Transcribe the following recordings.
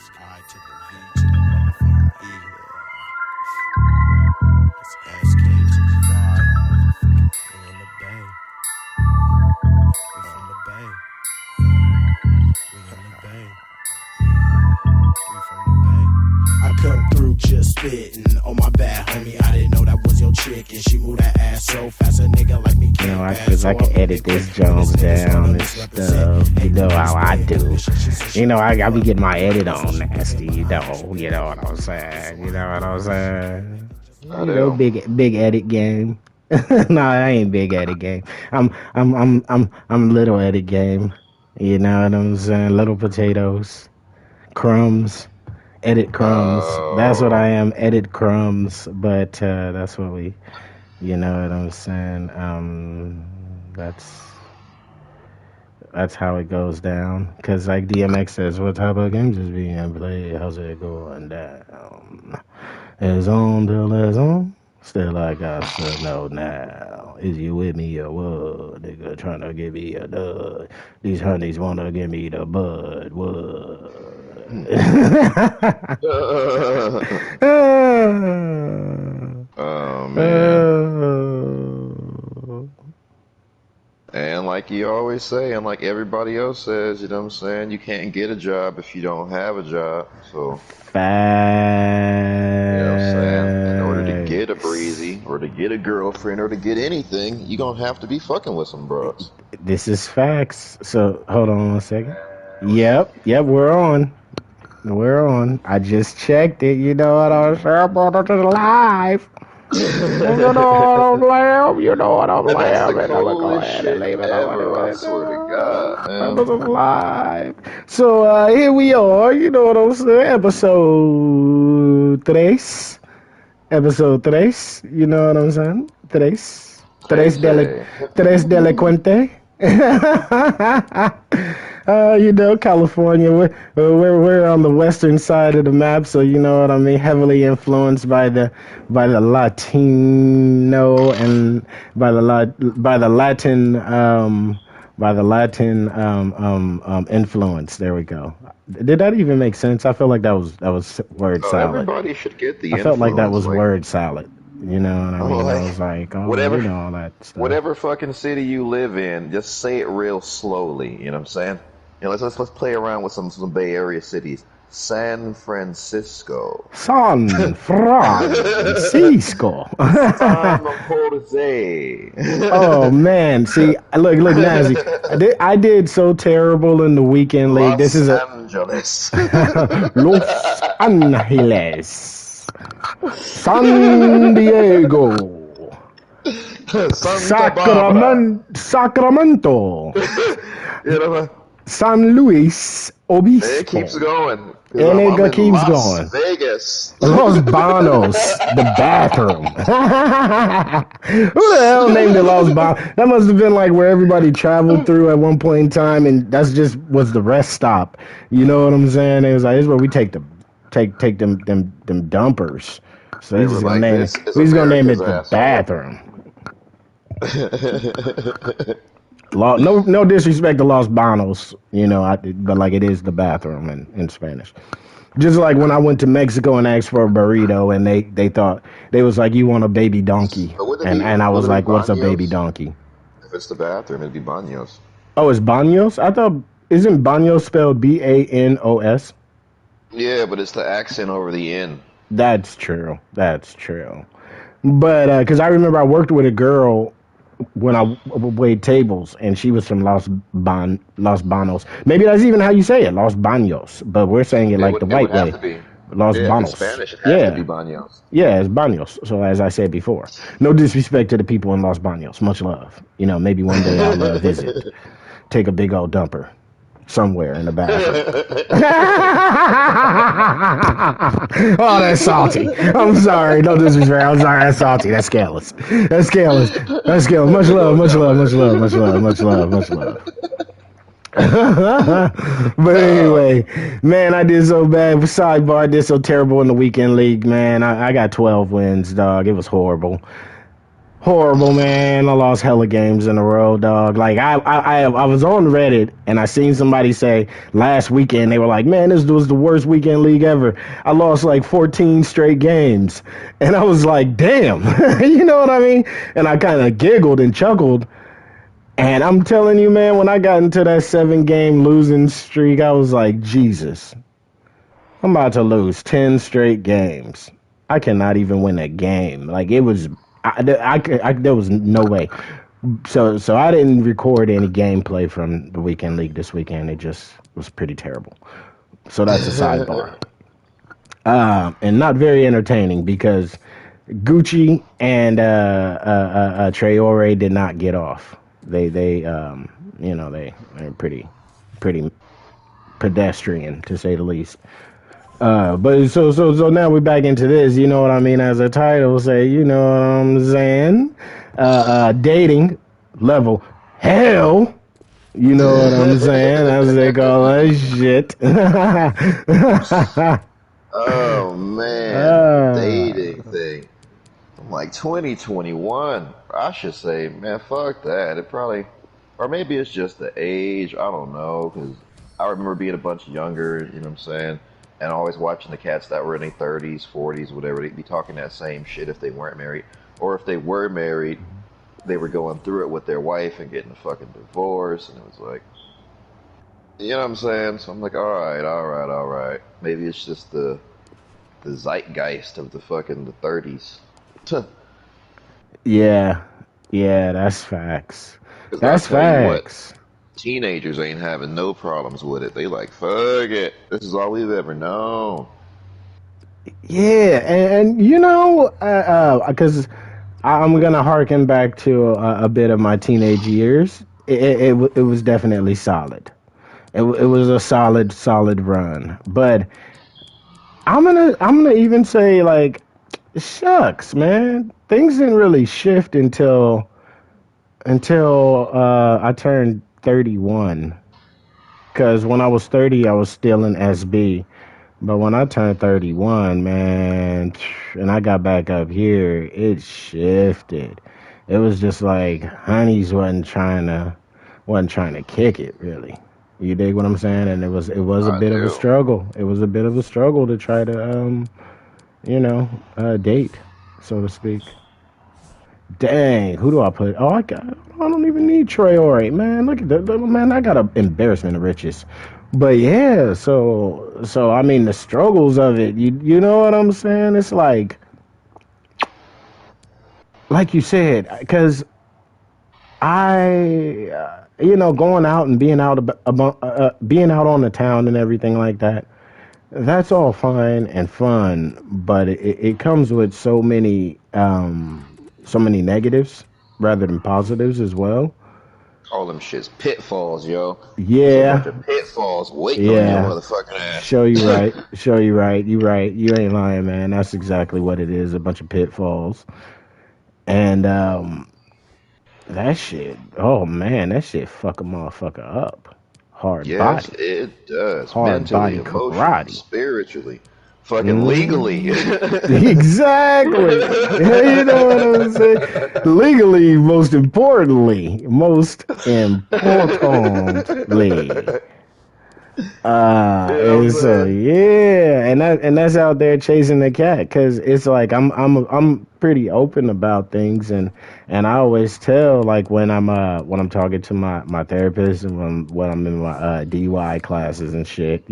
I to the V to the motherfucking E. It's SK to the Y. We in the Bay. We from the Bay. We in the Bay. We from the Bay. I come through just spitting on my bad homie. I didn't know that was your chick, and she moved that ass so fast. A nigga like me can't Cause I can edit this Jones down and stuff. You know how I do. You know, I be getting my edit on nasty. You know what I'm saying. You know what I'm saying. You know, big edit game. No, I ain't big edit game. I'm little edit game. You know what I'm saying? Little potatoes, crumbs. Edit crumbs. That's what I am. Edit crumbs. But that's what we, you know what I'm saying. That's how it goes down. Cause like DMX says, what type of games is being played? How's it going down? It's on till it's on. Still I got to know now. Is you with me or what? Nigga trying to give me a dud. These honeys wanna give me the bud. What? Oh man. And like you always say, and like everybody else says, you know what I'm saying, you can't get a job if you don't have a job. So fact. You know what I'm saying? In order to get a breezy, or to get a girlfriend, or to get anything, you gonna have to be fucking with some bros. This is facts. So hold on 1 second. Yep, we're on. I just checked it. You know what I'm saying? But it's live. You know what I'm And that's saying? the I'm gonna go coolest ahead shit and leave it ever, on. I swear to God, man. This is live. So here we are. You know what I'm saying? Episode 3. You know what I'm saying? Tres delincuente. You know, California, we're on the western side of the map, so you know what I mean. Heavily influenced by the Latino and by the Latin influence. There we go. Did that even make sense? I feel like that was word salad. Everybody should get the I felt like that was like, word salad. You know what I mean? I was like, whatever, you know, all that stuff. Whatever fucking city you live in, just say it real slowly. You know what I'm saying? You know, let's play around with some Bay Area cities. San Francisco. San Francisco. San Jose. Oh man, see, look, Nazi. I did so terrible in the weekend league. This is Angeles. Los Angeles. San Diego. Sacramento. You know, San Luis Obispo. it keeps going. And it keeps Las going. Vegas. Los Banos, the bathroom. Who the hell named it Los Banos? That must have been like where everybody traveled through at one point in time, and that's just was the rest stop. You know what I'm saying? It was like, this is where we take them dumpers. So he's just gonna name it. He's gonna name it the bathroom. No disrespect to Los Banos, you know, but like it is the bathroom in Spanish. Just like when I went to Mexico and asked for a burrito, and they thought they was like, you want a baby donkey, and I was like, what's a baby donkey? If it's the bathroom, it'd be baños. Oh, it's baños? I thought, isn't baños spelled Banos? Yeah, but it's the accent over the N. That's true. But because I remember I worked with a girl when I weighed tables, and she was from Los Banos. Maybe that's even how you say it, Los Banos. But we're saying it like the white way. Los Banos. In Spanish, it has to be baños. Yeah, it's baños. So as I said before, no disrespect to the people in Los Banos. Much love. You know, maybe one day I'll visit. Take a big old dumper somewhere in the bathroom. Oh, that's salty. I'm sorry. No disrespect. I'm sorry. That's salty. That's scandalous. Much love. But anyway, man, I did so bad. Sidebar, I did so terrible in the weekend league, man. I got 12 wins, dog. It was horrible. Horrible, man. I lost hella games in a row, dog. Like I was on Reddit and I seen somebody say last weekend they were like, "Man, this was the worst weekend league ever. I lost like 14 straight games," and I was like, "Damn," you know what I mean? And I kind of giggled and chuckled. And I'm telling you, man, when I got into that 7 game losing streak, I was like, Jesus, I'm about to lose 10 straight games. I cannot even win a game. Like it was, there was no way. So I didn't record any gameplay from the weekend league this weekend. It just was pretty terrible. So that's a sidebar. And not very entertaining because Gucci and Traore did not get off. They're pretty pedestrian to say the least. But so now we're back into this. You know what I mean? As a title say, you know what I'm saying? Dating level hell. You know what I'm saying? As they call that shit. Oh man, dating thing. I'm like 2021. I should say, man, fuck that. It probably, or maybe it's just the age. I don't know, because I remember being a bunch younger. You know what I'm saying? And always watching the cats that were in their 30s, 40s, whatever. They'd be talking that same shit if they weren't married, or if they were married, they were going through it with their wife and getting a fucking divorce, and it was like, you know what I'm saying? So I'm like, all right, all right, all right. Maybe it's just the zeitgeist of the fucking the 30s. Yeah, yeah, that's facts. Because I'll That's tell you what, facts. teenagers ain't having no problems with it. They like, fuck it. This is all we've ever known. Yeah, and you know, because I'm gonna harken back to a bit of my teenage years. It was definitely solid. It was a solid run. But I'm gonna even say like, shucks, man, things didn't really shift until I turned 31. Because when I was 30, I was still in SB. But when I turned 31, man, and I got back up here, it shifted. It was just like honeys wasn't trying to kick it really. You dig what I'm saying? And it was a I bit of a do. struggle. It was a bit of a struggle to try to date, so to speak. Dang, who do I put? Oh, I don't even need Traore, man. Look at that, man. I got an embarrassment of riches. But yeah, so I mean the struggles of it. You know what I'm saying? It's like you said, because going out and being out on the town and everything like that. That's all fine and fun, but it comes with so many negatives rather than positives as well. Call them shits pitfalls, yo. There's a bunch Yeah, of pitfalls waiting on your yeah. motherfucking ass. Show you right. Show you right. You right. You ain't lying, man. That's exactly what it is. A bunch of pitfalls. And that shit. Oh man, that shit fuck a motherfucker up. Hard Yes, body. it does. Hard Mentally, body emotionally, karate. spiritually, fucking legally. Mm, exactly. You know what I'm saying? Legally, most importantly. You know what I'm And so saying? yeah, and that's out there chasing the cat because it's like I'm pretty open about things and I always tell like when I'm talking to my therapist and when I'm in my DUI classes and shit,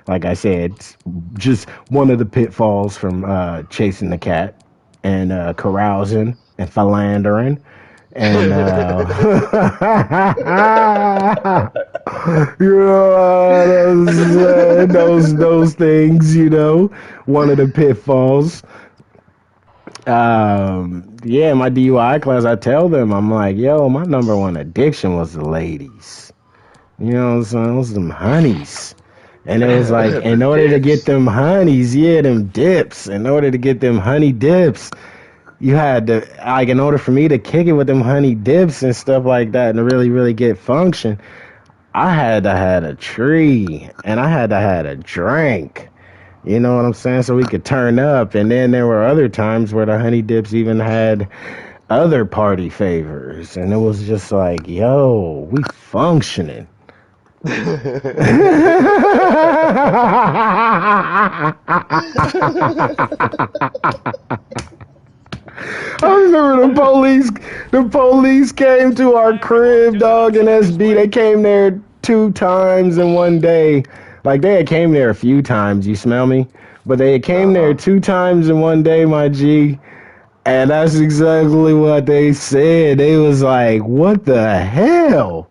like I said, it's just one of the pitfalls from chasing the cat and carousing and philandering and those things, one of the pitfalls. Yeah, my DUI class, I tell them, I'm like, yo, my number one addiction was the ladies. You know what I'm saying? It was them honeys. And it was like, The in order to get dips. them honeys, yeah, them dips, in order to get them honey dips, you had to, like, in order for me to kick it with them honey dips and stuff like that and to really, really get function, I had to have a tree and I had to have a drink. You know what I'm saying? So we could turn up. And then there were other times where the honey dips even had other party favors, and it was just like, yo, we functioning. I remember the police came to our crib, dog, in SB. They came there 2 times in one day. Like, they had came there a few times, you smell me? But they came there 2 times in one day, my G. And that's exactly what they said. They was like, what the hell?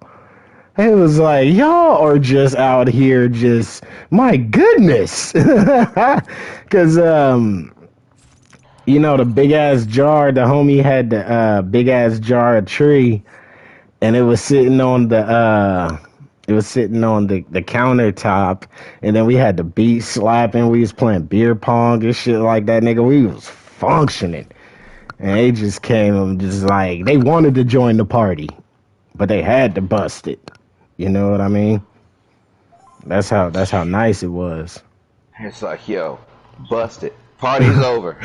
It was like, y'all are just out here just, my goodness. Because, you know, the big ass jar, the homie had the big ass jar of tree, and it was sitting on the the countertop, and then we had the beat slapping, we was playing beer pong and shit like that, nigga. We was functioning. And they just came and just like, they wanted to join the party, but they had to bust it. You know what I mean? That's how nice it was. It's like, yo, bust it. Party's over.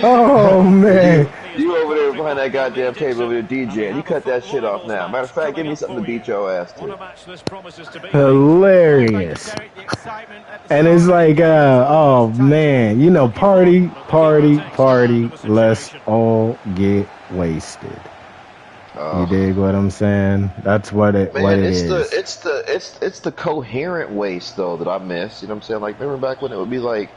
Oh man. You over there behind that goddamn table over there DJing. You cut that shit off now. Matter of fact, give me something to beat your ass to. Hilarious. And it's like, oh man, you know, party, let's all get wasted. You dig what I'm saying? That's what it is. It's the coherent waste though that I miss. You know what I'm saying? Like, remember back when it would be like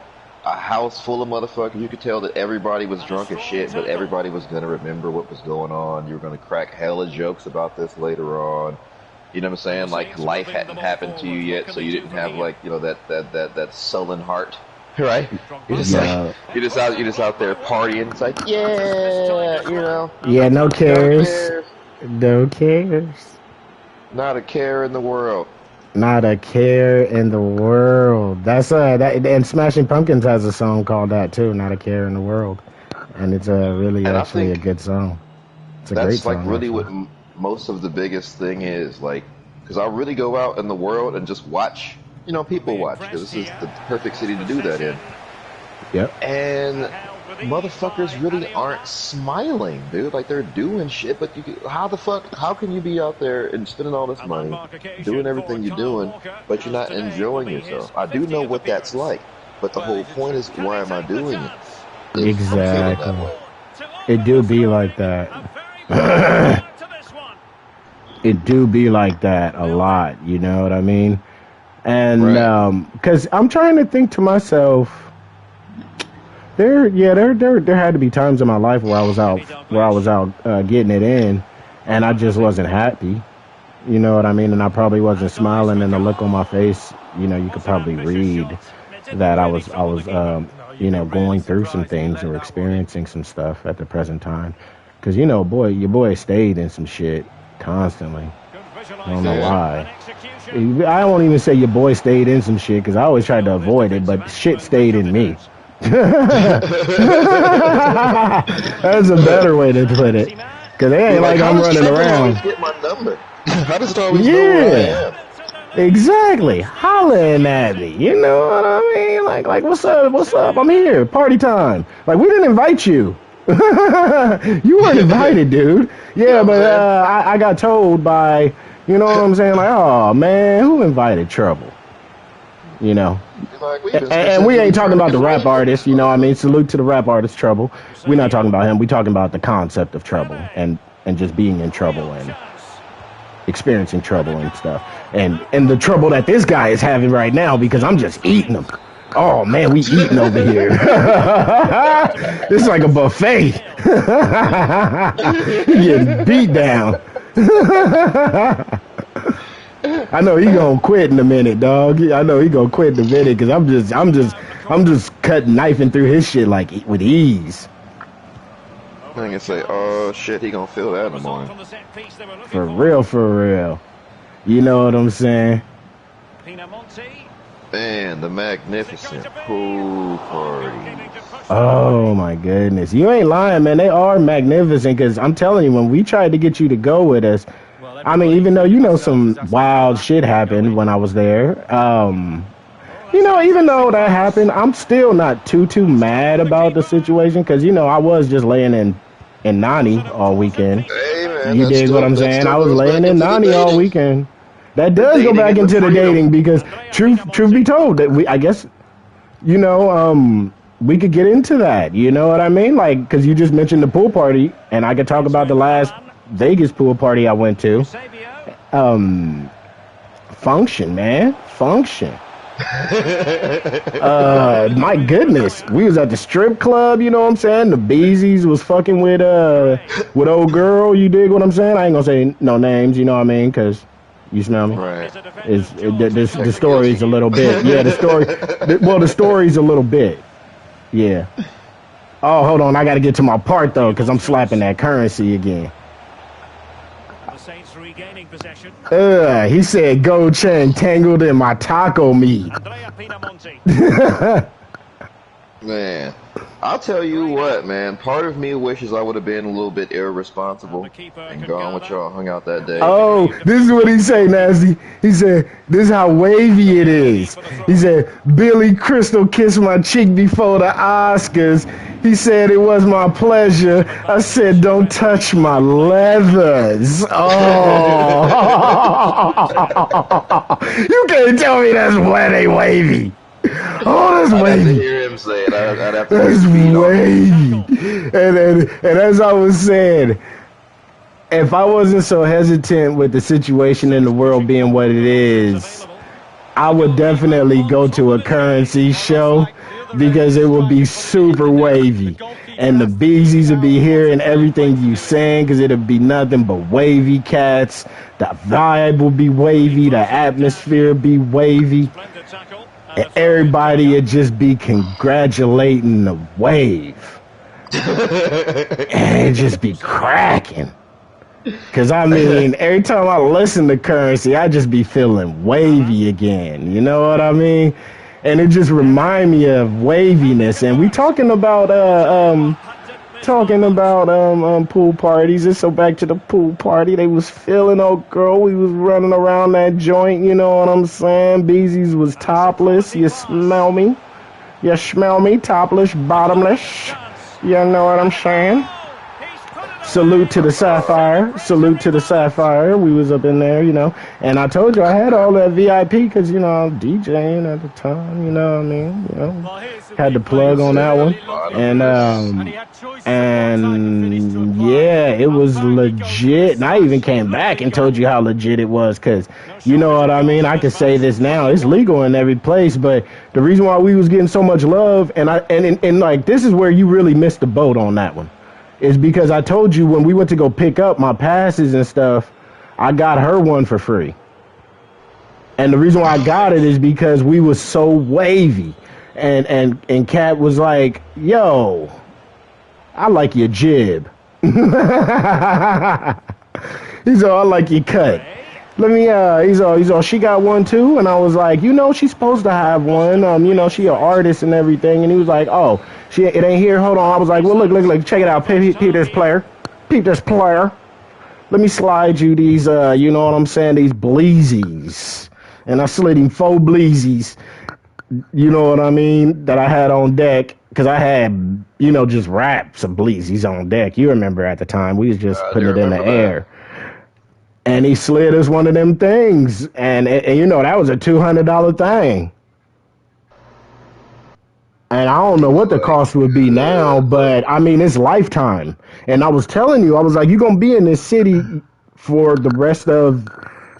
a house full of motherfuckers, you could tell that everybody was drunk as shit, but everybody was gonna remember what was going on. You were gonna crack hella jokes about this later on. You know what I'm saying? Like, life hadn't happened to you yet, so you didn't have, like, you know, that sullen heart, right? You're just like, you're just out there partying. It's like, yeah, you know. Yeah, no cares. No cares. Not a care in the world. Not a care in the world. That's that, and Smashing Pumpkins has a song called that too. Not a care in the world, and it's really actually a good song. It's a great song. That's like really what most of the biggest thing is, like, because I really go out in the world and just watch, you know, people watch, because this is the perfect city to do that in. Yep. And motherfuckers really aren't smiling, dude. Like, they're doing shit, but how can you be out there and spending all this money, doing everything you're doing, but you're not enjoying yourself? I do know what that's like, but the whole point is, why am I doing it? Exactly. It do be like that. It do be like that a lot, you know what I mean? And because I'm trying to think to myself, there had to be times in my life where I was out getting it in, and I just wasn't happy, you know what I mean? And I probably wasn't smiling, and the look on my face, you know, you could probably read that I was you know, going through some things or experiencing some stuff at the present time, because, you know, your boy stayed in some shit constantly. I don't know why. I won't even say your boy stayed in some shit, because I always tried to avoid it, but shit stayed in me. That's a better way to put it, because it ain't like I'm running around. Get my number. I just always know where I am. Exactly, hollering at me. You know what I mean? Like, what's up? I'm here. Party time. Like, we didn't invite you. You weren't invited, dude. Yeah, but I got told by, you know what I'm saying? Like, oh man, who invited trouble? You know. And we ain't talking about the rap artist, you know what I mean? Salute to the rap artist, Trouble. We're not talking about him. We're talking about the concept of trouble and just being in trouble and experiencing trouble and stuff. And the trouble that this guy is having right now, because I'm just eating them. Oh man, we eating over here. This is like a buffet. Getting beat down. I know he gonna quit in a minute, dog. I know he gonna quit in a minute, because I'm just cutting, knifing through his shit like with ease. I can say, oh shit, he gonna feel that in the morning. For real. You know what I'm saying? Man, the magnificent pool parties. Oh my goodness, you ain't lying, man. They are magnificent, because I'm telling you, when we tried to get you to go with us, I mean, even though, you know, some wild shit happened when I was there, You know, even though that happened, I'm still not too mad about the situation because, you know, I was just laying in Nani all weekend. Hey man, You dig what I'm that saying? still I was goes laying back in into the Nani all dating, weekend. That the does go dating back and the into the freedom. dating because truth be told, that I guess, you know, we could get into that. You know what I mean? Like, because you just mentioned the pool party, and I could talk about the last Vegas pool party I went to. Function, man, function. My goodness, we was at the strip club. You know what I'm saying? The Beezies was fucking with old girl. You dig what I'm saying? I ain't gonna say no names. You know what I mean? Cause you smell me. Right. The Protect the story's guilty. a little bit. Yeah, the story's a little bit. Yeah. Oh, hold on. I got to get to my part, though, because I'm slapping that currency again. He said gold chain tangled in my taco meat. Man, I'll tell you what, man. Part of me wishes I would have been a little bit irresponsible and gone with y'all, hung out that day. Oh, this is what he say, Nasty. He said, this is how wavy it is. He said, Billy Crystal kissed my cheek before the Oscars. He said, it was my pleasure. I said, don't touch my leathers. Oh. You can't tell me that's wet, ain't wavy. Oh, that's I'd have to wavy. hear him say it. I'd have to That's hear feet on it. wavy. And as I was saying, if I wasn't so hesitant with the situation in the world being what it is, I would definitely go to a currency show because it would be super wavy. And the Beezies would be hearing everything you saying because it'd be nothing but wavy cats. The vibe would be wavy. The atmosphere would be wavy. And everybody would just be congratulating the wave. And it'd just be cracking. Because, I mean, every time I listen to currency, I just be feeling wavy again. You know what I mean? And it just remind me of waviness. And we talking about pool parties. And so back to the pool party, they was feeling old girl. We was running around that joint, you know what I'm saying? Beezy's was topless. You smell me? You smell me? Topless, bottomless. You know what I'm saying? Salute to the Sapphire. Salute to the Sapphire. We was up in there, you know. And I told you I had all that VIP because, you know, I was DJing at the time, you know what I mean? You know, had the plug on that one. And yeah, it was legit. And I even came back and told you how legit it was because, you know what I mean? I can say this now. It's legal in every place, but the reason why we was getting so much love, and like, this is where you really missed the boat on that one. Is because I told you when we went to go pick up my passes and stuff, I got her one for free. And the reason why I got it is because we was so wavy. And Kat was like, yo, I like your jib. He's all, I like your cut. Let me, he's all, she got one too? And I was like, you know, she's supposed to have one. You know, she an artist and everything. And he was like, oh, it ain't here. Hold on. I was like, well, look, check it out. Peep this player. Peep this player. Let me slide you these, you know what I'm saying, these bleezies. And I slid him 4 bleezies, you know what I mean, that I had on deck. Because I had, you know, just wraps of bleezies on deck. You remember at the time. We was just putting it in the air. And he slid us one of them things. And you know, that was a $200 thing. And I don't know what the cost would be now, but I mean, it's lifetime. And I was telling you, I was like, you're going to be in this city for the rest of,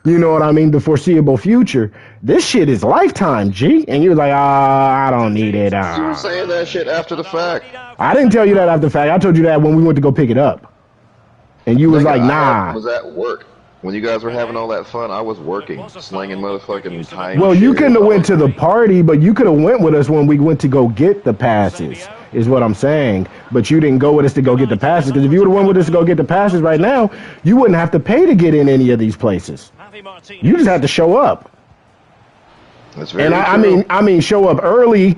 you know what I mean, the foreseeable future. This shit is lifetime, G. And you was like, I don't need it. You were saying that shit after the fact. I didn't tell you that after the fact. I told you that when we went to go pick it up. And you was like, nah. I was at work. When you guys were having all that fun, I was working, slinging motherfucking time. Well, you couldn't have went to the party, but you could have went with us when we went to go get the passes, is what I'm saying. But you didn't go with us to go get the passes, because if you would have went with us to go get the passes right now, you wouldn't have to pay to get in any of these places. You just have to show up. That's very true. I mean, show up early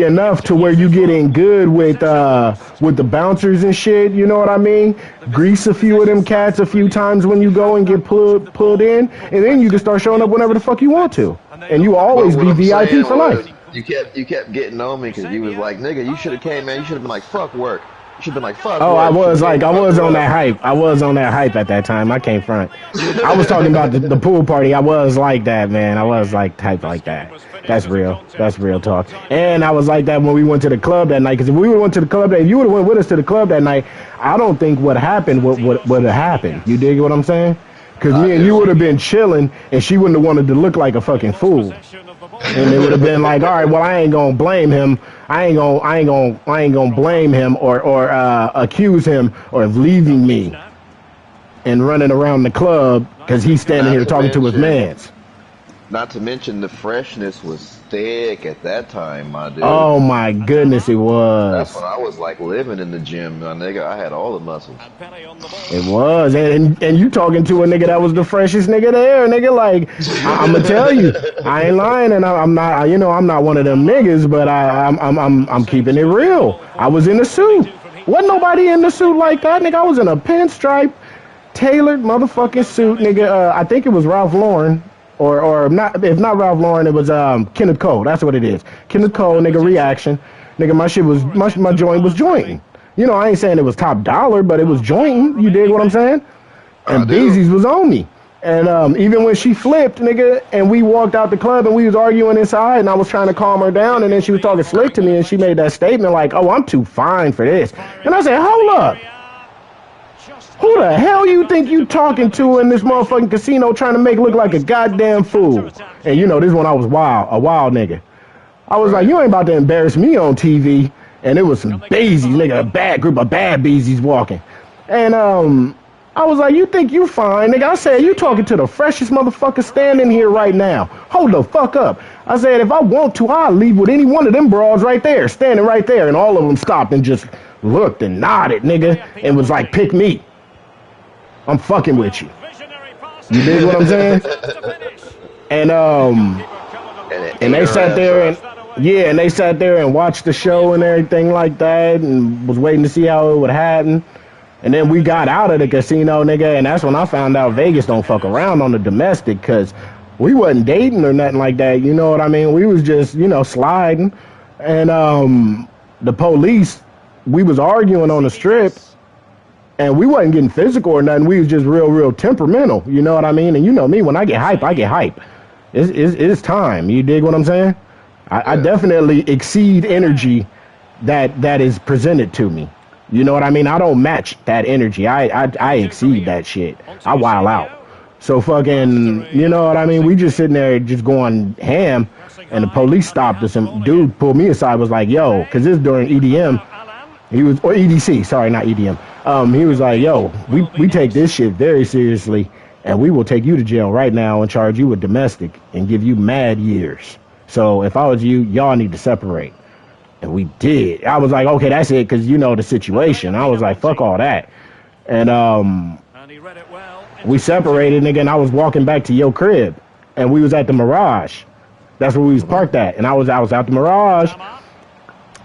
enough to where you get in good with the bouncers and shit. You know what I mean? Grease a few of them cats a few times when you go and get pulled in, and then you can start showing up whenever the fuck you want to, and you always be VIP for life. you kept getting on me because you was like, nigga, you should have came, man. You should have been like, fuck work. You should have been like, fuck Oh, I work. You should was have like, came I fuck was on work. that hype. I was on that hype at that time. I came front. I was talking about the pool party. I was like that, man. I was like type like that. That's real. That's real talk. And I was like that when we went to the club that night. Because if we would have went to the club that, if you would have went with us to the club that night, I don't think what happened would have happened. You dig what I'm saying? Because me and you would have been chilling, and she wouldn't have wanted to look like a fucking fool. And it would have been like, all right, well, I ain't gonna blame him. I ain't gonna blame him or accuse him of leaving me and running around the club because he's standing here talking to his mans. Not to mention the freshness was thick at that time, my dude. Oh my goodness, it was. That's when I was like living in the gym, my nigga. I had all the muscles. It was, and you talking to a nigga that was the freshest nigga there, nigga. Like I'm gonna tell you, I ain't lying, and I'm not, I'm not one of them niggas, but I'm keeping it real. I was in a suit. Wasn't nobody in the suit like that, nigga. I was in a pinstripe, tailored motherfucking suit, nigga. I think it was Ralph Lauren. Or not, if not Ralph Lauren, it was Kenneth Cole. That's what it is. Kenneth Cole, nigga, reaction. Nigga, my shit was, my joint was jointing. You know, I ain't saying it was top dollar, but it was jointing. You dig what I'm saying? And Beezy's was on me. And even when she flipped, nigga, and we walked out the club and we was arguing inside and I was trying to calm her down and then she was talking slick to me and she made that statement like, oh, I'm too fine for this. And I said, hold up. Who the hell you think you talking to in this motherfucking casino trying to make look like a goddamn fool? And you know, this one I was a wild nigga. I was like, you ain't about to embarrass me on TV. And it was some beezies, nigga, a bad group of bad beezies walking. And I was like, you think you fine, nigga? I said, you talking to the freshest motherfucker standing here right now. Hold the fuck up. I said, if I want to, I'll leave with any one of them broads right there, standing right there. And all of them stopped and just looked and nodded, nigga, and was like, pick me. I'm fucking with you. You dig what I'm saying? And they sat there and they sat there and watched the show and everything like that and was waiting to see how it would happen. And then we got out of the casino, nigga, and that's when I found out Vegas don't fuck around on the domestic because we wasn't dating or nothing like that. You know what I mean? We was just, sliding. And the police, we was arguing on the strip. And we wasn't getting physical or nothing. We was just real temperamental. You know what I mean? And you know me, when I get hype, I get hype. It's time. You dig what I'm saying? I definitely exceed energy that is presented to me. You know what I mean? I don't match that energy. I exceed that shit. I wild out. So fucking, you know what I mean? We just sitting there just going ham. And the police stopped us. And dude pulled me aside, was like, yo, because this is during EDM. Or EDC, sorry, not EDM. He was like, yo, we take this shit very seriously, and we will take you to jail right now and charge you with domestic and give you mad years. So if I was you, y'all need to separate. And we did. I was like, okay, that's it, because you know the situation. I was like, fuck all that. And we separated, nigga, and I was walking back to your crib, and we was at the Mirage. That's where we was parked at. And I was out the Mirage.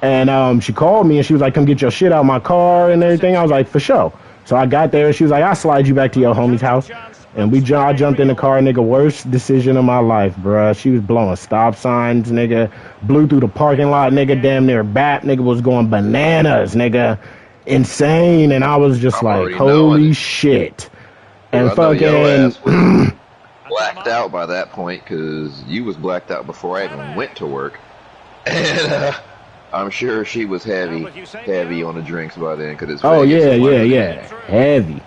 And she called me and she was like, come get your shit out of my car and everything. I was like, for sure. So I got there and she was like, I'll slide you back to your homie's house. And I jumped in the car, nigga, worst decision of my life, bruh. She was blowing stop signs, nigga. Blew through the parking lot, nigga. Damn near bat, nigga, was going bananas, nigga. Insane. And I was just like, holy shit. And fucking... blacked out by that point because you was blacked out before I even went to work. And... I'm sure she was heavy on the drinks by then. Cause it's yeah. Heavy.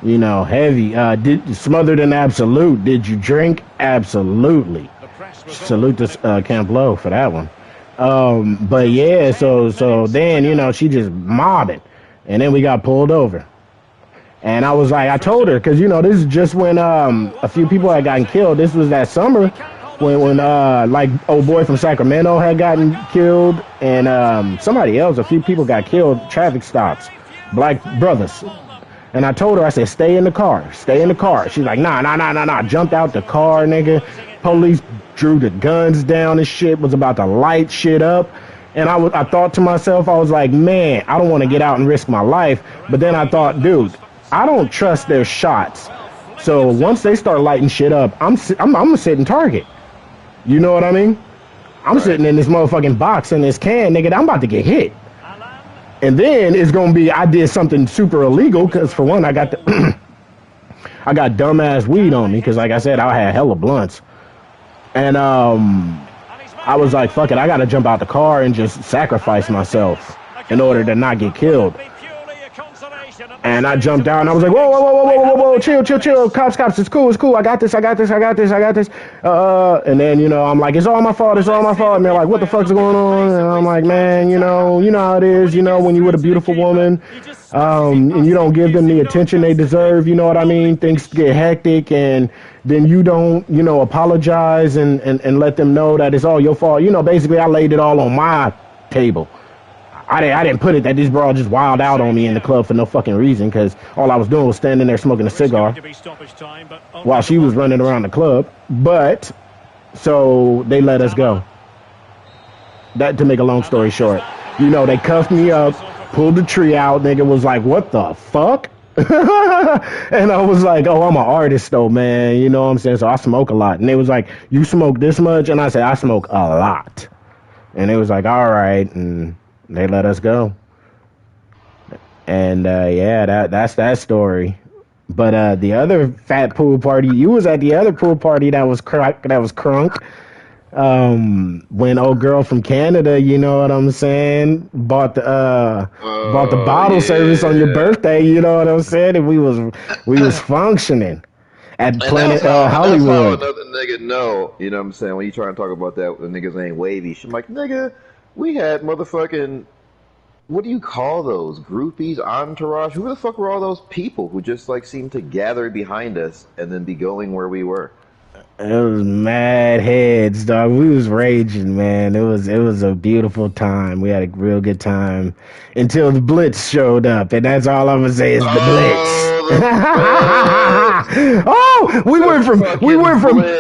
Heavy. Smothered in Absolute. Did you drink? Absolutely. Salute to Camp Low for that one. But yeah, so then, she just mobbing. And then we got pulled over. And I was like, I told her, because, this is just when a few people had gotten killed. This was that summer. When like old boy from Sacramento had gotten killed and somebody else, a few people got killed, traffic stops, black brothers. And I told her, I said, stay in the car. She's like, nah, jumped out the car, nigga. Police drew the guns down and shit, was about to light shit up. And I thought to myself, I was like, man, I don't want to get out and risk my life. But then I thought, dude, I don't trust their shots. So once they start lighting shit up, I'm a sitting target. You know what I mean? I'm sitting in this motherfucking box in this can, nigga. I'm about to get hit. And then it's gonna be I did something super illegal because for one I got the I got dumbass weed on me because like I said I had hella blunts, and I was like fuck it, I gotta jump out the car and just sacrifice myself in order to not get killed. And I jumped down and I was like, whoa, whoa, whoa, whoa, whoa, whoa, whoa, chill, chill, chill, cops, it's cool, I got this. And then, you know, I'm like, it's all my fault. And they're like, what the fuck's going on? And I'm like, man, you know how it is, you know, when you with a beautiful woman, and you don't give them the attention they deserve, you know what I mean? Things get hectic and then you don't, you know, apologize and let them know that it's all your fault. You know, basically I laid it all on my table. I didn't put it that this bro just wild out on me in the club for no fucking reason because all I was doing was standing there smoking a cigar while she was running around the club. But so they let us go. That to make a long story short, you know, they cuffed me up, pulled the tree out. Nigga was like, "What the fuck?" And I was like, "Oh, I'm an artist though, man. You know what I'm saying? So I smoke a lot." And they was like, "You smoke this much?" And I said, "I smoke a lot." And they was like, "All right," and they let us go. And yeah, that's that story. But the other fat pool party, you was at the other pool party that was crunk. When old girl from Canada, you know what I'm saying, bought the bottle service on your birthday, you know what I'm saying, and we was functioning at Planet Hollywood. That's how another nigga know, you know what I'm saying, when you try to talk about that, the niggas ain't wavy. She's like, nigga, we had motherfucking, what do you call those? Groupies, entourage? Who the fuck were all those people who just like seemed to gather behind us and then be going where we were? It was mad heads, dog. We was raging, man. It was a beautiful time. We had a real good time until the Blitz showed up, and that's all I'm gonna say is the Blitz. Oh, we went from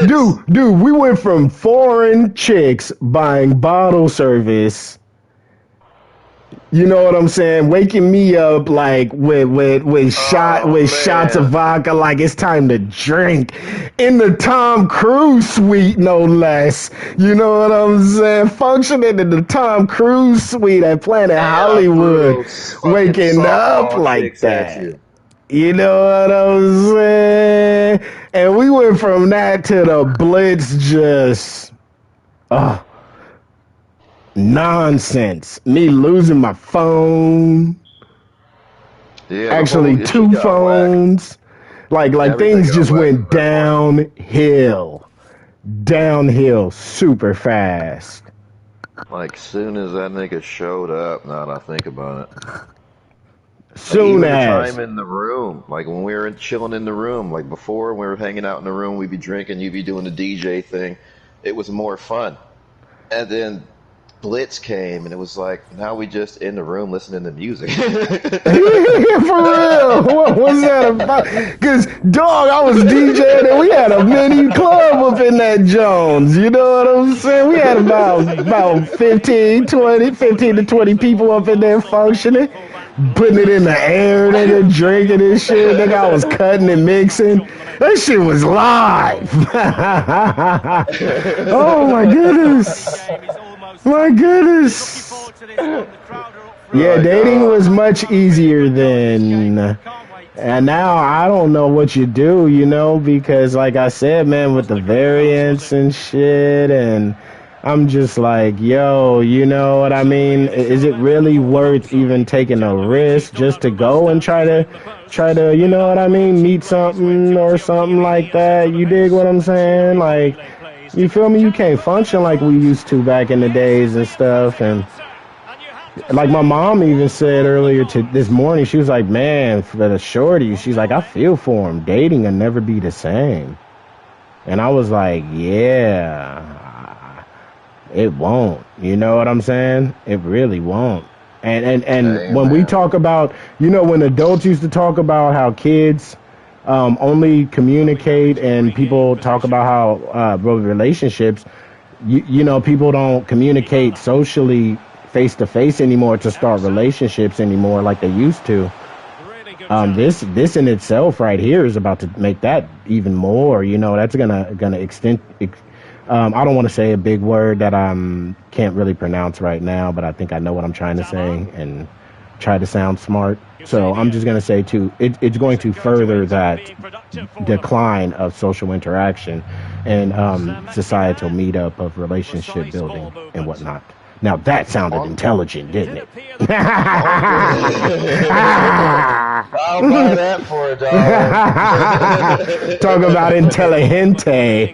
dude, we went from foreign chicks buying bottle service. You know what I'm saying? Waking me up like with shots of vodka, like it's time to drink. In the Tom Cruise suite, no less. You know what I'm saying? Functioning in the Tom Cruise suite at Planet Hollywood, waking up like that. You know what I'm saying? And we went from that to the Blitz, just nonsense. Me losing my phone. Yeah, actually two phones. Like things just went downhill super fast. Like soon as that nigga showed up, now that I think about it. Soon like, as the time in the room, like when we were chilling in the room, like before when we were hanging out in the room, we'd be drinking, you'd be doing the DJ thing. It was more fun. And then Blitz came, and it was like, now we just in the room listening to music. For real? What was that about? Because, dog, I was DJing, and we had a mini club up in that Jones. You know what I'm saying? We had about 15 to 20 people up in there functioning, putting it in the air, nigga, drinking and shit. Nigga, I was cutting and mixing. That shit was live. Oh, my goodness. My goodness. Yeah, dating was much easier then. And now I don't know what you do, you know, because like I said, man, with the variants and shit, and I'm just like, yo, you know what I mean? Is it really worth even taking a risk just to go and try to, you know what I mean, meet something or something like that? You dig what I'm saying? Like, you feel me? You can't function like we used to back in the days and stuff. And like my mom even said earlier this morning, she was like, man, for the shorties, she's like, I feel for him. Dating will never be the same. And I was like, yeah, it won't. You know what I'm saying? It really won't. And when we talk about, you know, when adults used to talk about how kids only communicate, and people talk about how relationships, you know, people don't communicate socially face to face anymore to start relationships anymore like they used to. This in itself right here is about to make that even more. You know, that's gonna I don't want to say a big word that I can't really pronounce right now, but I think I know what I'm trying to say and try to sound smart. So I'm just going to say it's going to further that decline of social interaction and societal meetup of relationship building and whatnot. Now that sounded intelligent, didn't it? I'll buy that for a dollar. Talk about intelligente.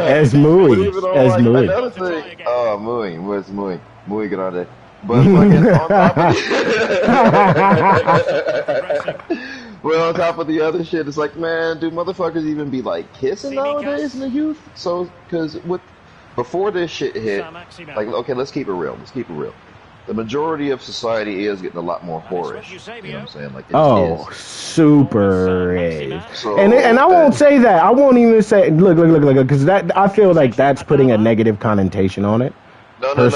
Es muy. Es muy. Another thing. Oh, muy grande. But fucking on top of well, on top of the other shit, it's like, man, do motherfuckers even be like kissing nowadays in the youth? So, because before this shit hit, like, okay, let's keep it real. The majority of society is getting a lot more whorish. You know what I'm saying? Like, super is. So, and I won't say that. I won't even say look, because that I feel like that's putting a negative connotation on it. No. I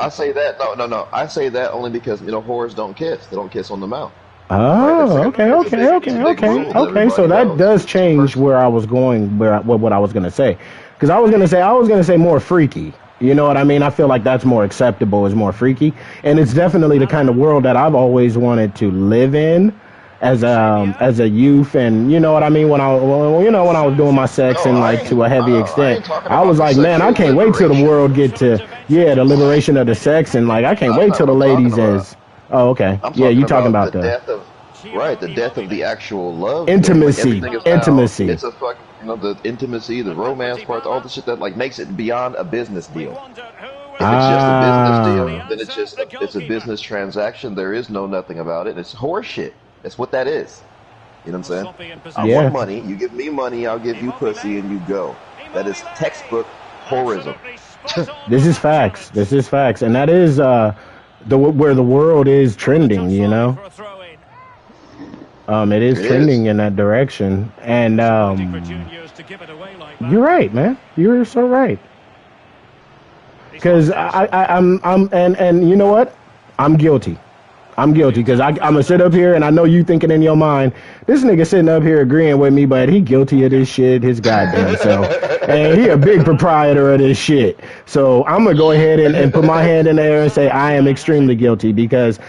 say that. No. I say that only because whores don't kiss. They don't kiss on the mouth. Oh, right? Okay. So that does change where I was going, what I was gonna say, because I was gonna say more freaky. You know what I mean? I feel like that's more acceptable, is more freaky, and it's definitely the kind of world that I've always wanted to live in as a youth, and you know what I mean. When I was doing my sex and like to a heavy extent, I was like, man, I can't wait till the world get to the liberation of the sex, and like I can't wait till the ladies as. Oh, okay. Yeah, you talking about the death of the death of the actual love, intimacy. It's a fucking the intimacy, the romance part, all the shit that like makes it beyond a business deal. If it's just a business deal, then it's a business transaction. There is nothing about it. It's horse shit. That's what that is. You know what I'm saying? I want money. You give me money, I'll give you pussy, and you go. That is textbook whorism. This is facts, and that is where the world is trending. You know, it is trending in that direction, and you're right, man. You're so right. Because I'm you know what? I'm guilty because I'm gonna sit up here and I know you thinking in your mind, this nigga sitting up here agreeing with me, but he guilty of this shit, his goddamn self. And he a big proprietor of this shit. So I'm gonna go ahead and put my hand in there and say I am extremely guilty because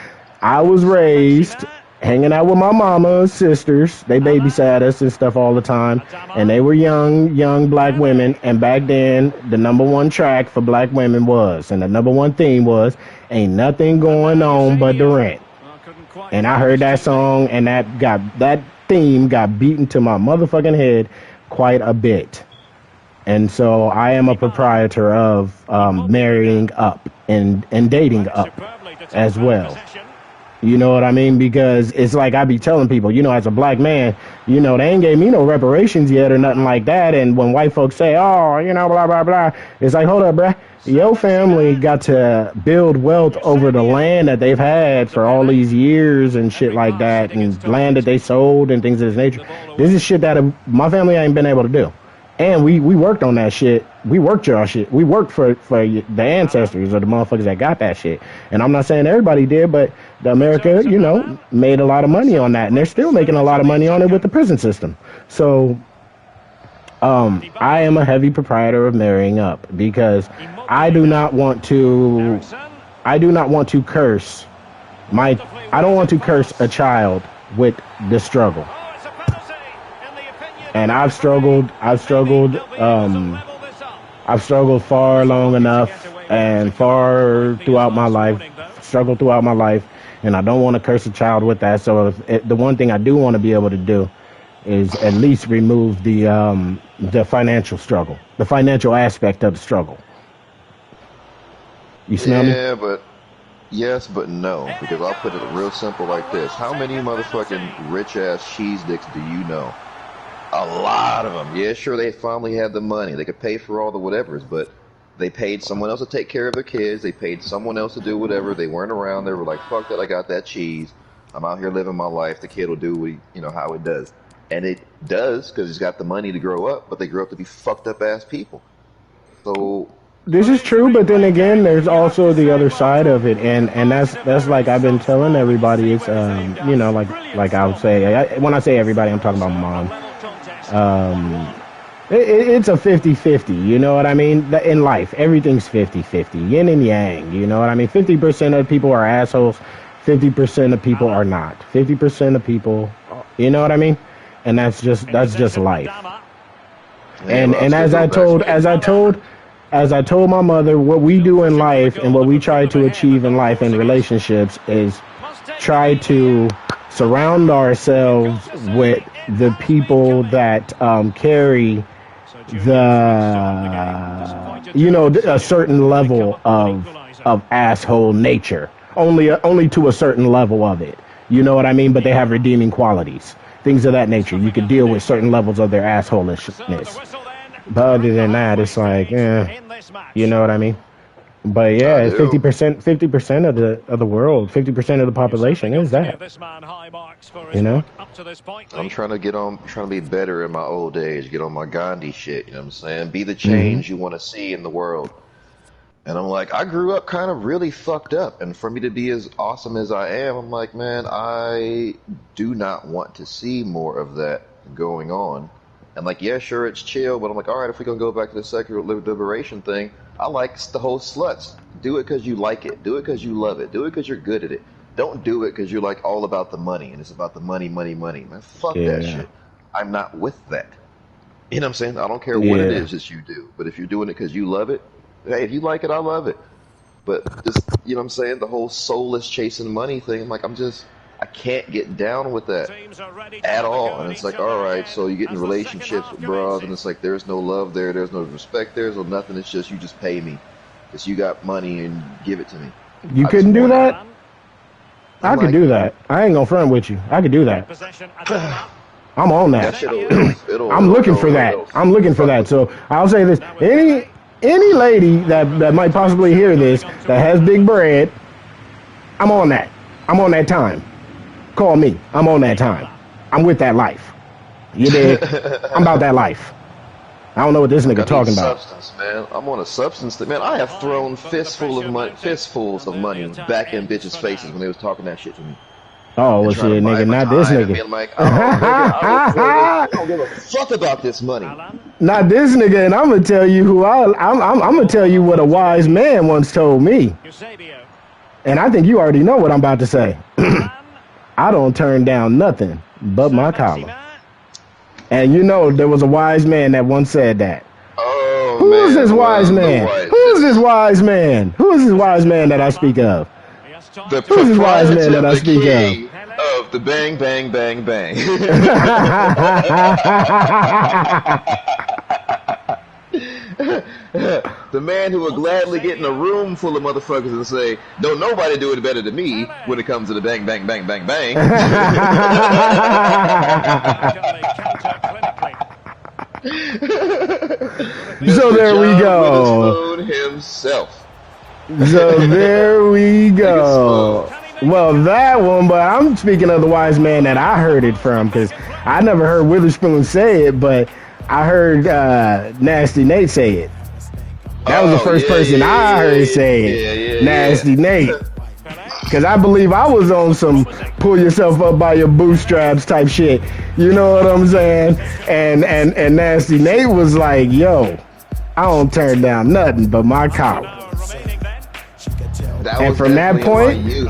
I was raised hanging out with my mama's sisters. They babysat us and stuff all the time. And they were young black women. And back then, the number one track for black women was, and the number one theme was, ain't nothing going on but the rent. And I heard that song, and that theme got beaten to my motherfucking head quite a bit. And so I am a proprietor of marrying up and dating up as well. You know what I mean? Because it's like I be telling people, as a black man, they ain't gave me no reparations yet or nothing like that. And when white folks say, oh, blah, blah, blah, it's like, hold up, bruh. Your family got to build wealth over the land that they've had for all these years and shit like that, and land that they sold and things of this nature. This is shit that my family ain't been able to do. And we worked on that shit. We worked y'all shit. We worked for the ancestors or the motherfuckers that got that shit. And I'm not saying everybody did, but the America, made a lot of money on that. And they're still making a lot of money on it with the prison system. So I am a heavy proprietor of marrying up because I do not want to curse I don't want to curse a child with the struggle. And I've struggled far long enough and far throughout my life, and I don't want to curse a child with that. So the one thing I do want to be able to do is at least remove the financial struggle, the financial aspect of the struggle. You smell me? Yeah, but yes, but no, because I'll put it real simple like this. How many motherfucking rich-ass cheese dicks do you know? A lot of them. Yeah, sure, they finally had the money. They could pay for all the whatevers, but they paid someone else to take care of their kids. They paid someone else to do whatever. They weren't around. They were like, fuck that, I got that cheese. I'm out here living my life. The kid will do what how it does. And it does, because he's got the money to grow up, but they grow up to be fucked up ass people. So this is true, but then again, there's also the other side of it, and that's like I've been telling everybody. It's like I would say, when I say everybody, I'm talking about my mom. It's a 50-50, you know what I mean? In life, everything's 50-50, yin and yang, you know what I mean? 50% of people are assholes, 50% of people are not. 50% of people, you know what I mean? And that's just life. And as I told my mother, what we do in life and what we try to achieve in life and relationships is try to surround ourselves with the people that carry a certain level of asshole nature, only to a certain level of it, you know what I mean? But they have redeeming qualities, things of that nature. You can deal with certain levels of their assholishness, but other than that, it's like, you know what I mean? But yeah, it's 50% of the world, 50% of the population is that. You know? I'm trying to be better in my old age, get on my Gandhi shit, you know what I'm saying? Be the change you want to see in the world. And I'm like, I grew up kind of really fucked up, and for me to be as awesome as I am, I'm like, man, I do not want to see more of that going on. And like, yeah, sure, it's chill, but I'm like, all right, if we're gonna go back to the secular liberation thing, I like the whole sluts. Do it because you like it. Do it because you love it. Do it because you're good at it. Don't do it because you're like all about the money, and it's about the money. Man, fuck that shit. I'm not with that. You know what I'm saying? I don't care what it is that you do, but if you're doing it because you love it, hey, if you like it, I love it. But just, you know what I'm saying, the whole soulless chasing money thing, I'm like, I can't get down with that at all. And it's like, all right, so you get in relationships with bras, and it's like, there's no love there, there's no respect there, there's no nothing. It's just, you just pay me because you got money and give it to me. You couldn't do that? I could do that. I ain't gonna front with you. I could do that. I'm on that. I'm looking for that. I'm looking for that. So I'll say this: any lady that might possibly hear this that has big bread, I'm on that. I'm on that time. Call me. I'm on that time. I'm with that life. You dig? I'm about that life. I don't know what this nigga talking about. Substance, man. I'm on a substance that, man, I have thrown fistfuls of money back in bitches' faces when they was talking that shit to me. Oh, well, shit, nigga, not this nigga. I'm like, oh, nigga, I don't give a fuck about this money. Not this nigga, and I'm gonna tell you who I'm gonna tell you what a wise man once told me. And I think you already know what I'm about to say. I don't turn down nothing but my collar. And you know there was a wise man that once said that. Oh, Who is this wise man? Who is this wise man? Who is this wise man that I speak of? The Who is this wise man that I speak of the bang, bang, bang, bang. The man who would gladly get in a room full of motherfuckers and say, don't nobody do it better than me when it comes to the bang, bang, bang, bang, bang. So there we go. Himself. So there we go. Well, that one, but I'm speaking of the wise man that I heard it from, because I never heard Witherspoon say it, but I heard Nasty Nate say it. That was the first person I heard say it. Nasty Nate. Because I believe I was on some pull yourself up by your bootstraps type shit. You know what I'm saying? And Nasty Nate was like, yo, I don't turn down nothing but my collar. And from that point, me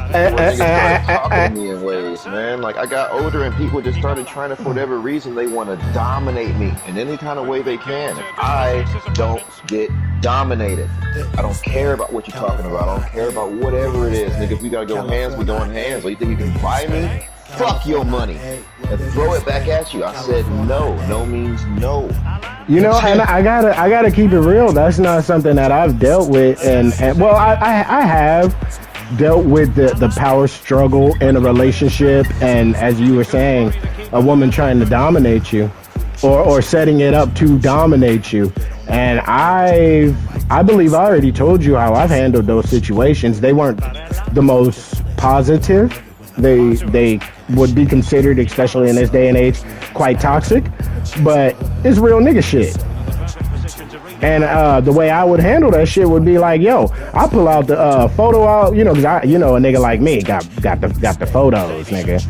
in ways, man. Like, I got older and people just started trying to, for whatever reason, they want to dominate me in any kind of way they can. And I don't get dominated. I don't care about what you're talking about. I don't care about whatever it is. Nigga, if we gotta go hands, we going hands. Or you think you can buy me? Fuck your money and throw it back at you. I said no. No means no. You know, and I gotta keep it real. That's not something that I've dealt with, and well, I have dealt with the power struggle in a relationship, and as you were saying, a woman trying to dominate you, or setting it up to dominate you. And I believe I already told you how I've handled those situations. They weren't the most positive. They would be considered, especially in this day and age, quite toxic, but it's real nigga shit. And the way I would handle that shit would be like, yo, I'll pull out the photo out, you know, because a nigga like me got the photos, nigga.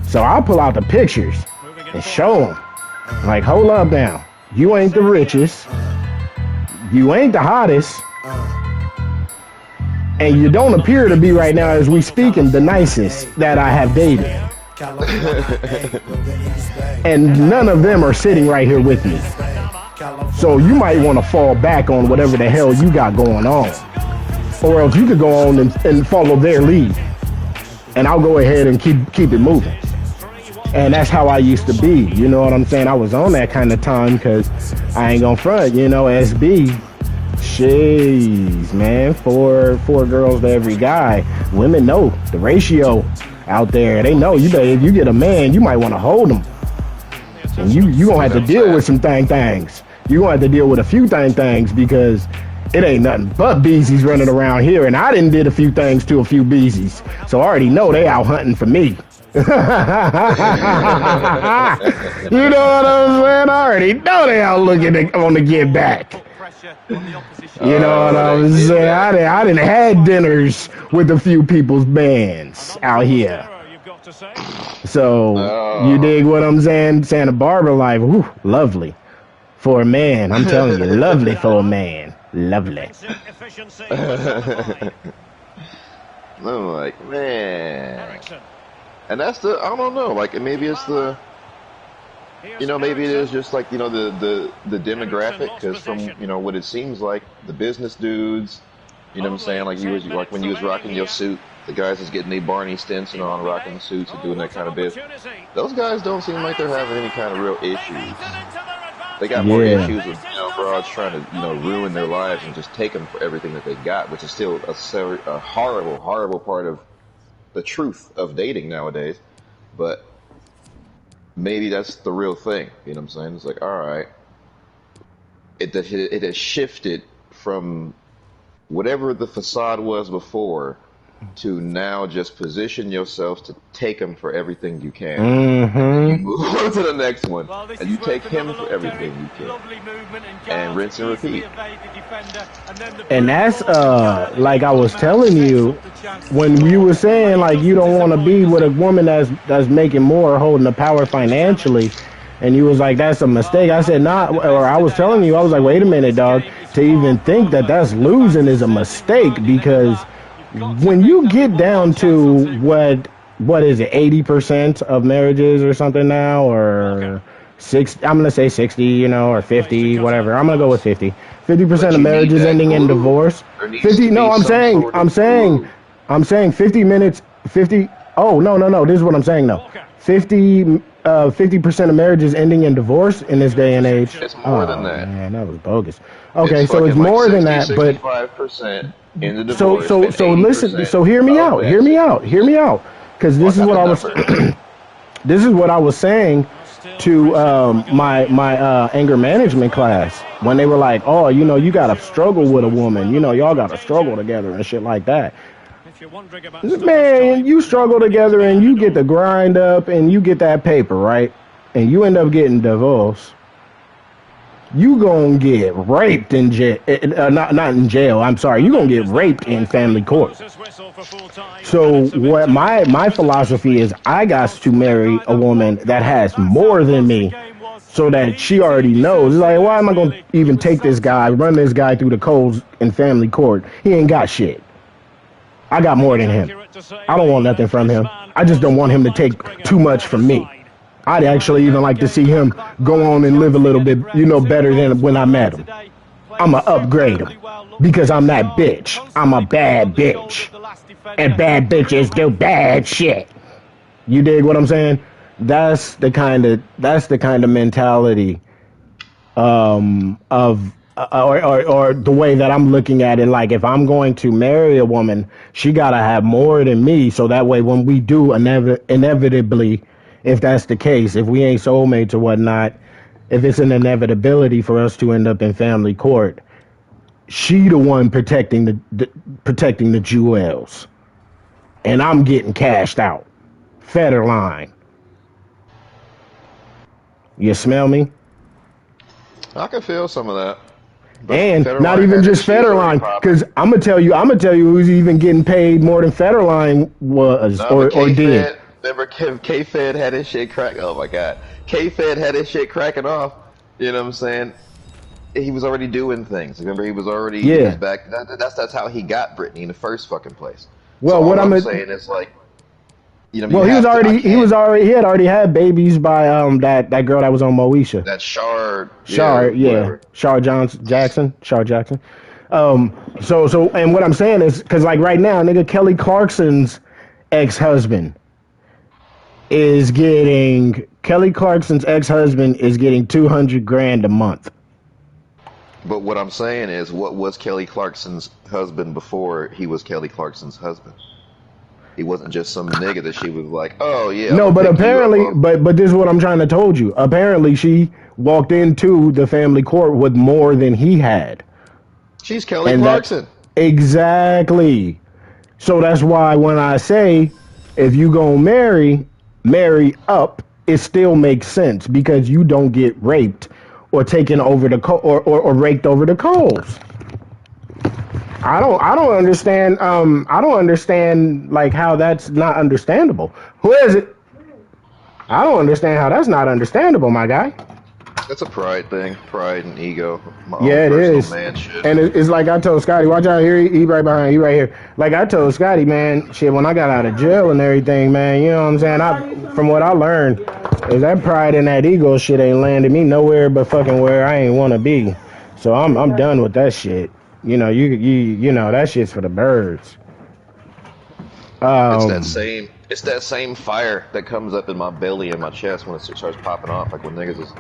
So I'll pull out the pictures and show them. Like, hold up now. You ain't the richest. You ain't the hottest. And you don't appear to be right now, as we speaking, the nicest that I have dated. And none of them are sitting right here with me. So you might want to fall back on whatever the hell you got going on. Or else you could go on and follow their lead. And I'll go ahead and keep it moving. And that's how I used to be. You know what I'm saying? I was on that kind of time because I ain't gonna front, you know, SB. Jeez, man, four girls to every guy. Women know the ratio out there. They know if you get a man, you might want to hold him. And you gonna have to deal with some things. You gonna have to deal with a few things because it ain't nothing but beezies running around here. And I done did a few things to a few beezies. So I already know they out hunting for me. You know what I'm saying? I already know they out looking on to get back. You know what I'm saying? I done had dinners with a few people's bands out here. So, you dig what I'm saying? Santa Barbara life, whew, lovely. For a man, I'm telling you, lovely for a man. Lovely. I'm like, man. And that's I don't know, like, maybe it's maybe it is just like, the demographic, because from, what it seems like, the business dudes, you know what I'm saying, like when you was rocking your suit, the guys that's getting their Barney Stinson on, rocking the suits and doing that kind of business, those guys don't seem like they're having any kind of real issues. They got more issues with broads trying to ruin their lives and just take them for everything that they got, which is still a horrible part of the truth of dating nowadays. But maybe that's the real thing. You know what I'm saying? It's like, all right, it has shifted from whatever the facade was before to now just position yourself to take him for everything you can. You move on to the next one, and you take him for everything you can. And rinse and repeat. And that's, like I was telling you, when you were saying, like, you don't want to be with a woman that's making more, holding the power financially, and you was like, that's a mistake. I said, nah, or I was telling you, I was like, wait a minute, dog. To even think that that's losing is a mistake, because when you get down to what is it, 80% of marriages or something now, or 60, I'm gonna say 60, or 50, whatever. I'm gonna go with 50. 50% of marriages ending in divorce. 50. No, I'm saying 50 minutes. 50. Oh no. This is what I'm saying. No, 50% of marriages ending in divorce in this day and age. It's more than that. Man, that was bogus. Okay, so it's more than that, but 65% in the divorce. So listen. So hear me out. Because this is what I was. This is what I was saying to my anger management class when they were like, oh, you gotta struggle with a woman. Y'all gotta struggle together and shit like that. Man, you struggle together and you get the grind up and you get that paper, right? And you end up getting divorced. You gonna get raped in jail, not in jail. I'm sorry. You gonna get raped in family court. So what my philosophy is, I got to marry a woman that has more than me, so that she already knows. It's like, why am I gonna even take this guy, run this guy through the coals in family court? He ain't got shit. I got more than him. I don't want nothing from him. I just don't want him to take too much from me. I'd actually even like to see him go on and live a little bit, better than when I met him. I'ma upgrade him because I'm that bitch. I'm a bad bitch. And bad bitches do bad shit. You dig what I'm saying? That's the kind of mentality of or the way that I'm looking at it. Like, if I'm going to marry a woman, she gotta have more than me, so that way when we do inevitably, if that's the case, if we ain't soulmates or whatnot, if it's an inevitability for us to end up in family court, she the one protecting the jewels, and I'm getting cashed out. Federline. You smell me? I can feel some of that. But and Federline not even just Federline, because I'm gonna tell you who's even getting paid more than Federline was or did. Remember K-Fed had his shit crack. Oh my god, K-Fed had his shit cracking off. You know what I'm saying? He was already doing things. Remember, he was already in his Yeah. back. That's how he got Britney in the first fucking place. So Well, what all I'm I'm a, saying is like, you well, have to. I can't. he had already had babies by that girl that was on Moesha. That Shard, yeah, Yeah, whatever. Shar Jackson. And what I'm saying is, because like right now, nigga, Kelly Clarkson's ex-husband is getting 200 grand a month. But what I'm saying is, what was Kelly Clarkson's husband before he was Kelly Clarkson's husband? He wasn't just some nigga that she was like, oh yeah, I'm No, gonna but pick you up apparently, off. but this is what I'm trying to told you. Apparently, she walked into the family court with more than he had, She's Kelly and that's Clarkson. exactly. So that's why when I say if you gonna marry up, it still makes sense because you don't get raped or taken over or raked over the coals. I don't understand I don't understand like how that's not understandable. Who is it? I don't understand how that's not understandable, my guy. That's a pride thing, pride and ego, my own Yeah, it personal is. man shit. And it's like I told Scotty, watch out here, he right behind you, right here. Like I told Scotty, man, shit, when I got out of jail and everything, man, you know what I'm saying? From what I learned, is that pride and that ego shit ain't landed me nowhere but fucking where I ain't want to be. So I'm done with that shit. You know, you know that shit's for the birds. Um, It's that same fire that comes up in my belly and my chest when it starts popping off, like when niggas is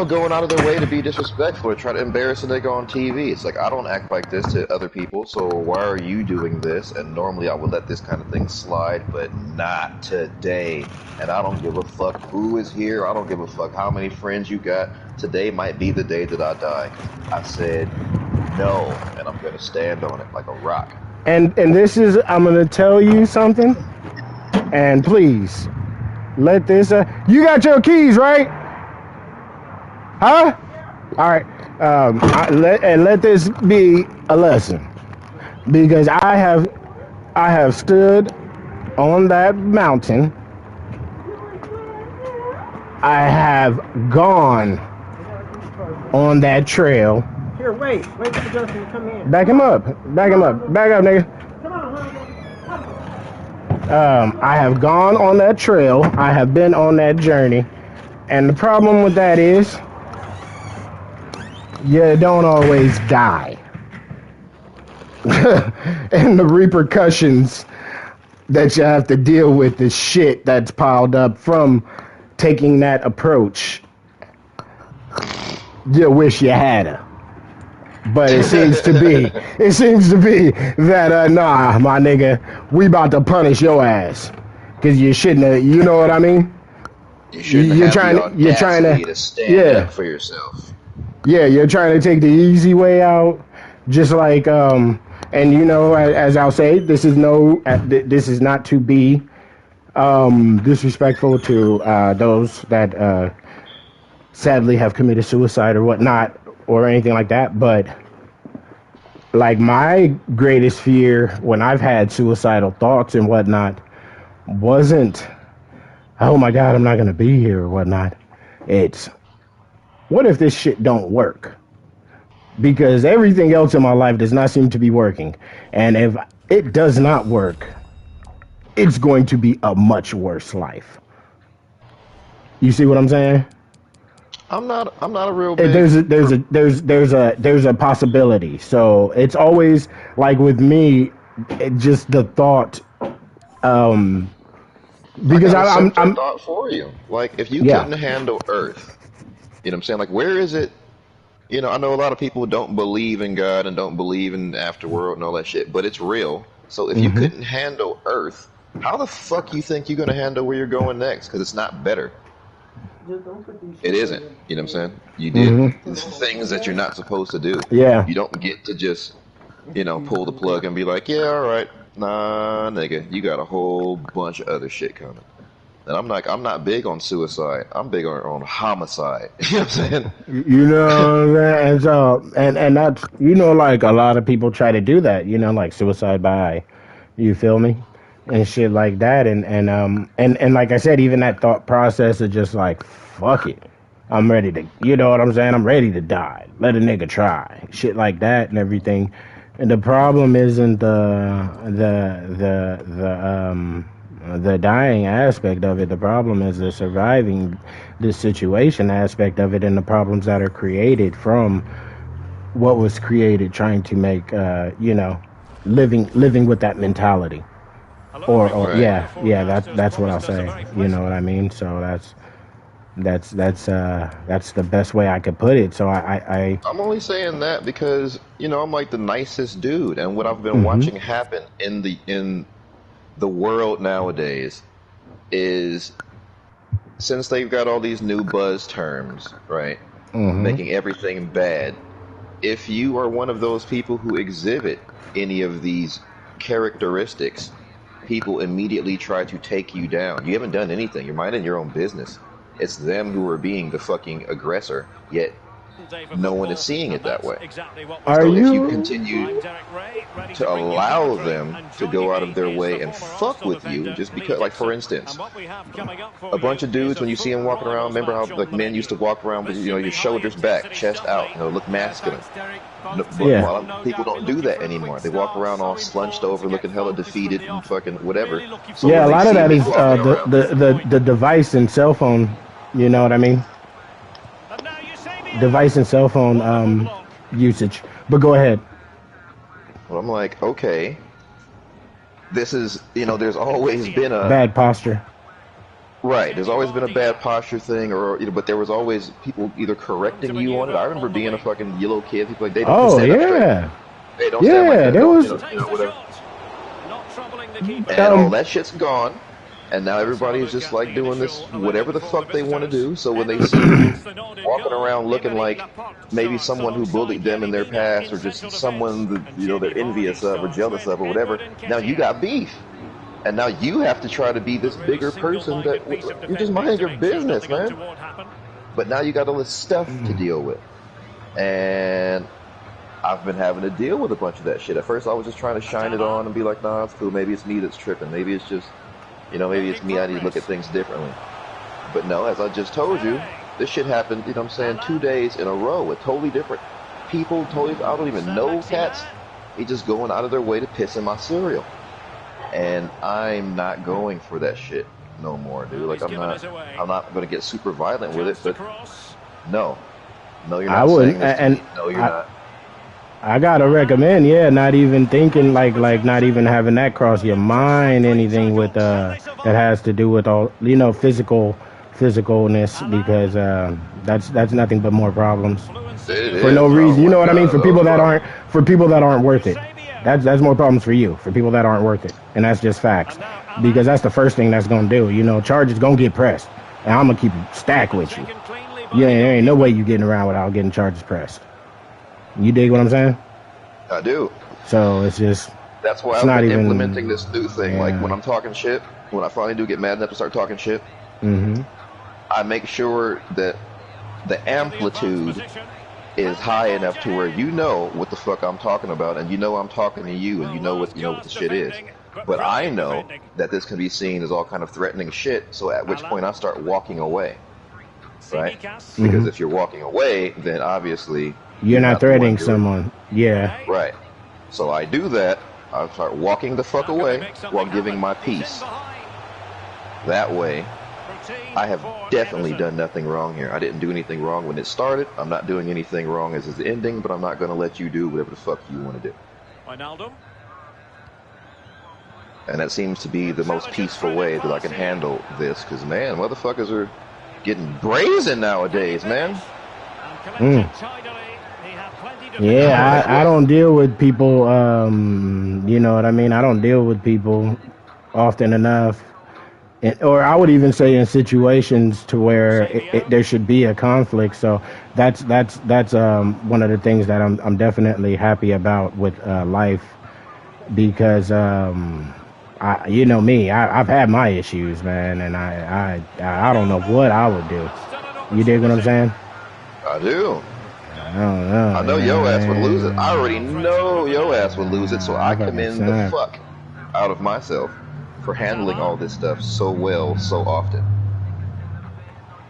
going out of their way to be disrespectful or try to embarrass a nigga on TV. It's like, I don't act like this to other people, so why are you doing this? And normally I would let this kind of thing slide, but not today. And I don't give a fuck who is here. I don't give a fuck how many friends you got. Today might be the day that I die. I said no, and I'm gonna stand on it like a rock. and this is I'm gonna tell you something, and please let this. You got your keys, right? Huh? All right. Let this be a lesson because I have stood on that mountain. I have gone on that trail. Here, wait for Justin to come in. Back him up, nigga. I have gone on that trail. I have been on that journey, and the problem with that is you don't always die. And the repercussions that you have to deal with the shit that's piled up from taking that approach. You wish you had her. But it seems to be that, nah, my nigga, we about to punish your ass. Because you shouldn't have, you know what I mean? You shouldn't have the audacity to stand up for yourself. Yeah, you're trying to take the easy way out, just like and as I'll say, this is not to be disrespectful to those that sadly have committed suicide or whatnot or anything like that, but like my greatest fear when I've had suicidal thoughts and whatnot wasn't, oh my God, I'm not gonna be here or whatnot. It's, what if this shit don't work? Because everything else in my life does not seem to be working. And if it does not work, it's going to be a much worse life. You see what I'm saying? I'm not a real big. There's a possibility. So it's always like with me, just the thought. Because I'm thought for you. Like if you couldn't handle Earth, you know what I'm saying? Like where is it? I know a lot of people don't believe in God and don't believe in the afterworld and all that shit, but it's real. So if you couldn't handle Earth, how the fuck you think you're gonna handle where you're going next? Because it's not better. It isn't. You know what I'm saying? You did things that you're not supposed to do. Yeah. You don't get to just, pull the plug and be like, yeah, all right. Nah, nigga, you got a whole bunch of other shit coming. And I'm not big on suicide. I'm big on homicide. You know what I'm saying? You know what I'm saying? And so, and that's, like a lot of people try to do that, like suicide by, you feel me? and shit like that, and like I said, even that thought process of just like fuck it, I'm ready to, you know what I'm saying? I'm ready to die. Let a nigga try shit like that and everything. And the problem isn't the dying aspect of it. The problem is the surviving the situation aspect of it, and the problems that are created from what was created, trying to make living with that mentality. Or Right. yeah, that's what I'll say. You know what I mean? So that's the best way I could put it. So I I'm only saying that because I'm like the nicest dude, and what I've been mm-hmm, watching happen in the world nowadays is since they've got all these new buzz terms, right, mm-hmm. making everything bad. If you are one of those people who exhibit any of these characteristics, people immediately try to take you down. You haven't done anything. You're minding your own business. It's them who are being the fucking aggressor, yet no one is seeing it that way. Are So if you you? continue to allow them to go out of their way and fuck with you just because, like, for instance, a bunch of dudes, when you see them walking around, remember how like men used to walk around with your shoulders back, chest out, look masculine. But Yeah. a lot of people don't do that anymore. They walk around all slunched over, looking hella defeated and fucking whatever. So Yeah, when a they lot of see that me is walking around, the device and cell phone. You know what I mean? Device and cell phone usage. But go ahead. well, I'm like, okay, this is, there's always been a Bad posture. right. There's always been a bad posture thing, or but there was always people either correcting you on it. I remember being a fucking little kid. People like, they don't Oh stand up straight. yeah, Hey, don't stand like yeah. that. There Don't, was whatever. And all um. that shit's gone. And now everybody's just like doing this, whatever the fuck they want to do. So when they see you walking around looking like maybe someone who bullied them in their past, or just someone that they're envious of or jealous of or whatever, now you got beef. And now you have to try to be this bigger person that you're just minding your business, man. But now you got all this stuff to deal with. And I've been having to deal with a bunch of that shit. At first I was just trying to shine it on and be like, nah, it's cool. Maybe it's me that's tripping. Maybe it's just, maybe it's me. I need to look at things differently. But no, as I just told you, this shit happened, 2 days in a row with totally different people. Totally, I don't even know cats. They just going out of their way to piss in my cereal. And I'm not going for that shit no more, dude. Like I'm not gonna get super violent with it, but no, you're I not saying wouldn't, this to and me. No, you're not. I gotta recommend, yeah, not even thinking like not even having that cross your mind, anything with that has to do with all physicalness, because that's nothing but more problems It for no is. Oh reason. You my know what I mean? god, those problems. For people that aren't worth it. That's more problems for you, for people that aren't worth it, and that's just facts. Because that's the first thing that's gonna do. Charges gonna get pressed, and I'm gonna keep it stacked with you. Yeah, there ain't no way you getting around without getting charges pressed. You dig what I'm saying? I do. So it's just, That's why it's I've not been even, implementing this new thing. Like when yeah. I'm talking shit, when I finally do get mad enough to start talking shit, Mm-hmm. I make sure that the amplitude is high enough to where you know what the fuck I'm talking about, and I'm talking to you, and you know what the shit is. But I know that this can be seen as all kind of threatening shit. So at which point I start walking away, right? Because Mm-hmm. if you're walking away, then obviously You're you're not not the one threatening doing someone. Yeah. it, right? So I do that. I start walking the fuck away while giving my peace. That way, I have definitely done nothing wrong here. I didn't do anything wrong when it started. I'm not doing anything wrong as it's ending, but I'm not going to let you do whatever the fuck you want to do. And that seems to be the most peaceful way that I can handle this, because, man, motherfuckers are getting brazen nowadays, man. Mm. Yeah, I don't deal with people, you know what I mean? I don't deal with people often enough. Or I would even say in situations to where there should be a conflict. So that's one of the things that I'm definitely happy about with life, because you know me, I've had my issues, man, and I don't know what I would do. You dig what I'm saying? I do. I don't know. I know your ass would lose it. I already know your ass would lose it, so I commend the fuck out of myself for handling all this stuff so well, so often.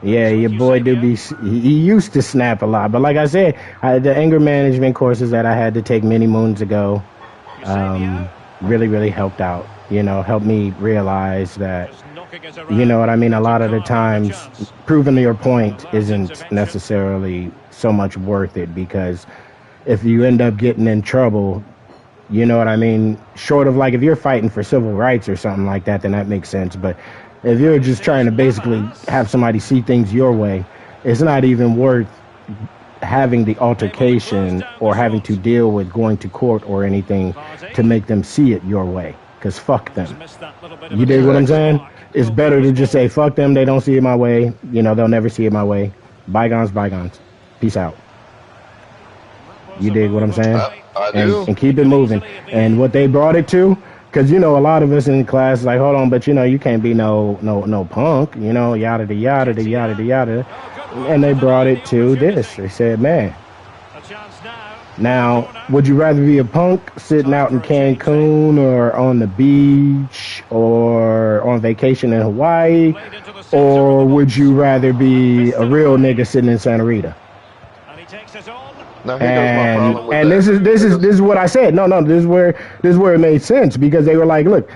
Yeah, your boy do be. He used to snap a lot, but like I said, the anger management courses that I had to take many moons ago, really helped out. Helped me realize that. You know what I mean? A lot of the times, proving your point isn't necessarily so much worth it, because if you end up getting in trouble, you know what I mean? Short of, like, if you're fighting for civil rights or something like that, then that makes sense. But if you're just trying to basically have somebody see things your way, it's not even worth having the altercation or having to deal with going to court or anything to make them see it your way. Because fuck them. You dig what I'm saying? It's better to just say, fuck them, they don't see it my way. They'll never see it my way. Bygones, bygones. Peace out. You dig what I'm saying? I do. And keep it moving. And what they brought it to, because, a lot of us in class, like, hold on, but, you can't be no punk, yada, yada, yada, yada. And they brought it to this. They said, man, now, would you rather be a punk sitting out in Cancun or on the beach or on vacation in Hawaii? Or would you rather be a real nigga sitting in Santa Rita? Now, here goes my problem with and that. this is what I said. No, this is where it made sense, because they were like, look,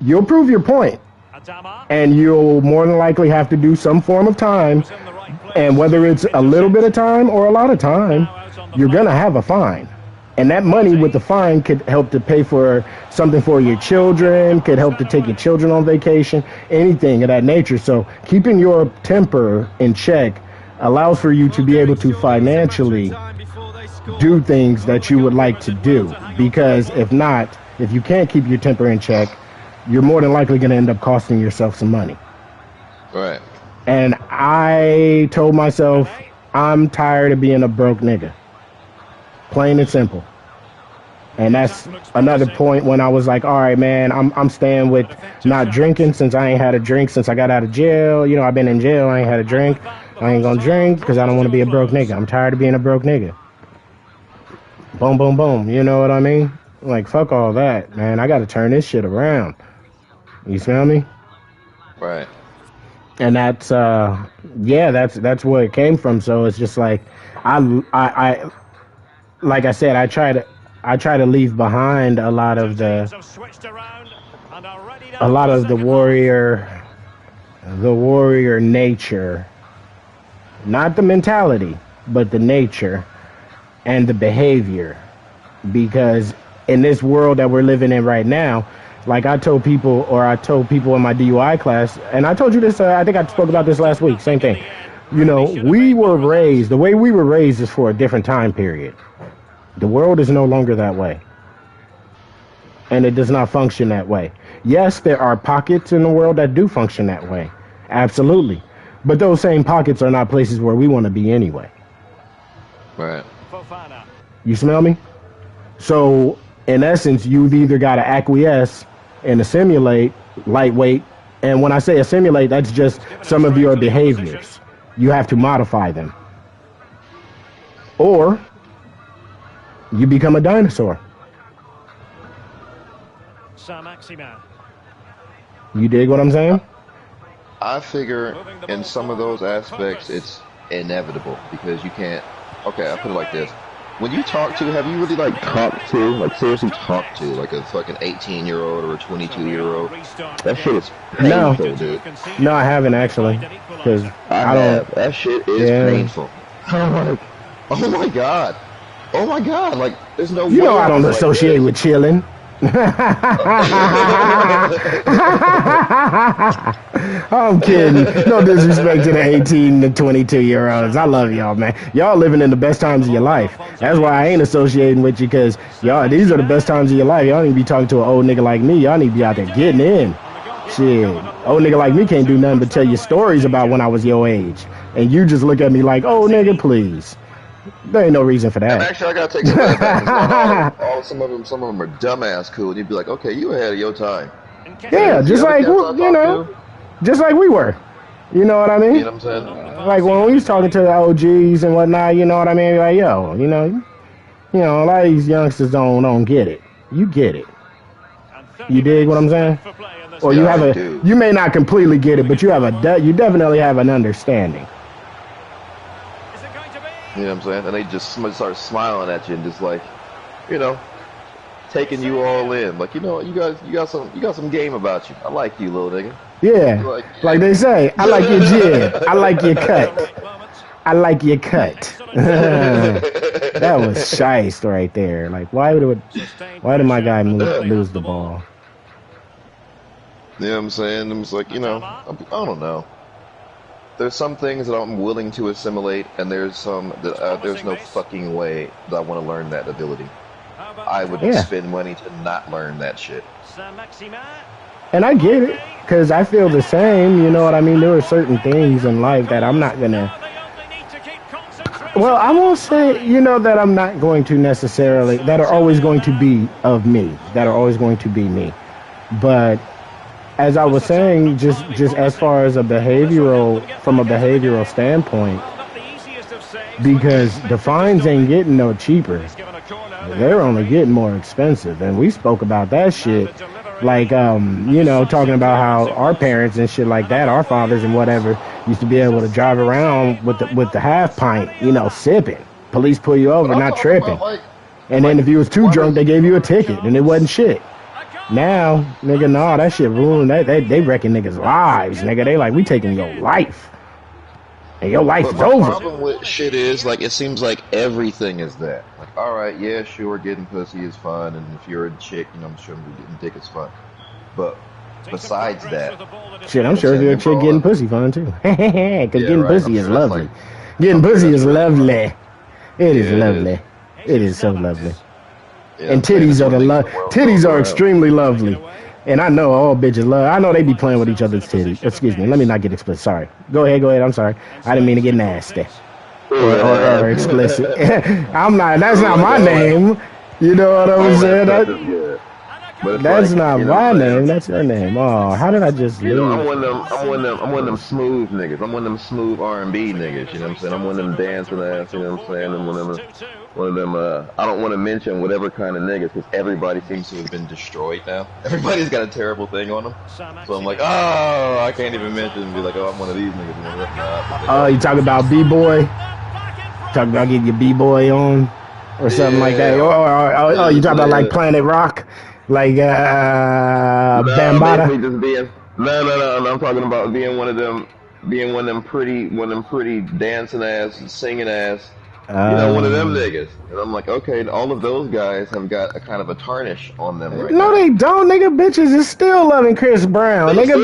you'll prove your point, and you'll more than likely have to do some form of time, and whether it's a little bit of time or a lot of time, you're gonna have a fine. And that money with the fine could help to pay for something for your children, could help to take your children on vacation, anything of that nature. So keeping your temper in check allows for you to be able to financially do things that you would like to do. Because if not, if you can't keep your temper in check, you're more than likely going to end up costing yourself some money. Right. And I told myself, I'm tired of being a broke nigga. Plain and simple. And that's another point when I was like, all right, man, I'm staying with not drinking, since I ain't had a drink since I got out of jail. I've been in jail, I ain't had a drink. I ain't gonna drink because I don't want to be a broke nigga. I'm tired of being a broke nigga. Boom, boom, boom. You know what I mean? Like, fuck all that, man. I got to turn this shit around. You smell me? Right. And that's that's where it came from. So it's just like I like I said, I try to leave behind a lot of the warrior nature, not the mentality, but the nature and the behavior, because in this world that we're living in right now, like I told people in my DUI class, and I told you this, I think I spoke about this last week, same thing. We were raised, the way we were raised is for a different time period. The world is no longer that way. And it does not function that way. Yes, there are pockets in the world that do function that way. Absolutely. But those same pockets are not places where we want to be anyway. Right. You smell me? So, in essence, you've either got to acquiesce and assimilate, lightweight. And when I say assimilate, that's just some of your behaviors. You have to modify them. Or you become a dinosaur. You dig what I'm saying? I figure in some of those aspects it's inevitable, because you can't. Okay, I'll put it like this. When you talk to, have you really seriously talked to like a fucking 18-year-old or a 22-year-old? That shit is painful, dude. No, I haven't actually, because I don't. That shit is painful. I'm like, oh my god, like there's no. You know I don't associate with chilling. I'm kidding. No disrespect to the 18 to 22-year-olds. I love y'all, man. Y'all living in the best times of your life. That's why I ain't associating with you, because y'all, these are the best times of your life. Y'all need to be talking to an old nigga like me. Y'all need to be out there getting in. Shit. Old nigga like me can't do nothing but tell you stories about when I was your age. And you just look at me like, oh, nigga, please. There ain't no reason for that. And actually, I gotta take some of that back. Some of them are dumbass cool. And you'd be like, okay, you ahead of your time. Yeah, just like just like we were. You know what I mean? You know what I'm saying? Like when we was talking to the OGs and whatnot, you know what I mean? Like, yo, a lot of these youngsters don't get it. You get it. You dig what I'm saying? Or you Yeah, have I a, do. you may not completely get it, but you have you definitely have an understanding. You know what I'm saying? And they just start smiling at you and just like, you know, taking you all in. Like, you know, you got some game about you. I like you, little nigga. Yeah, Like, like they say, I like your jib, I like your cut, I like your cut. That was shiest right there. Like, why did my guy lose the ball? You know what I'm saying? I'm just like, you know, I don't know. There's some things that I'm willing to assimilate, and there's some that there's no fucking way that I want to learn that ability. I would spend money to not learn that shit. And I get it, because I feel the same, you know what I mean? There are certain things in life that I'm not going to... Well, I won't say, you know, that I'm not going to necessarily... That are always going to be of me. That are always going to be me. But as I was saying, just as far as from a behavioral standpoint, because the fines ain't getting no cheaper. They're only getting more expensive. And we spoke about that shit. Like, you know, talking about how our parents and shit like that, our fathers and whatever, used to be able to drive around with the half pint, you know, sipping. Police pull you over, not tripping. And then if you was too drunk, they gave you a ticket, and it wasn't shit. Now, nigga, nah, that shit ruined. They wrecking niggas' lives, nigga. They like, we taking your life. And your life is over. The problem with shit is, like, it seems like everything is that. Like, alright, yeah, sure, getting pussy is fun, and if you're a chick, you know, I'm sure getting dick is fun. But besides that... Shit, I'm sure if you're a chick, getting pussy fun, too. Because getting pussy is lovely. Like, getting pussy is lovely. It is lovely. It is so lovely. Yeah, and titties are extremely lovely. And I know all bitches love. I know they be playing with each other's titties. Excuse me. Let me not get explicit. Sorry. Go ahead. I'm sorry. I didn't mean to get nasty or explicit. I'm not. That's not my name. You know what I'm saying? That's not my name. That's your name. Oh, how did I just leave? I'm one of them smooth niggas. I'm one of them smooth R&B niggas. You know what I'm saying? I'm one of them dancing ass. You know what I'm saying? I'm one of them. I don't want to mention whatever kind of niggas, because everybody seems to have been destroyed now. Everybody's got a terrible thing on them. So I'm like, oh, I can't even mention and be like, oh, I'm one of these niggas. Oh, you talking about B-boy? Talking about getting your B-boy on or something like that? Oh, you talking about like Planet Rock? Like Bambaataa? Just being no. I'm talking about being one of them pretty dancing ass, singing ass. You know, one of them niggas. And I'm like, okay, all of those guys have got a kind of a tarnish on them right now. No, they don't, nigga. Bitches is still loving Chris Brown. Nigga,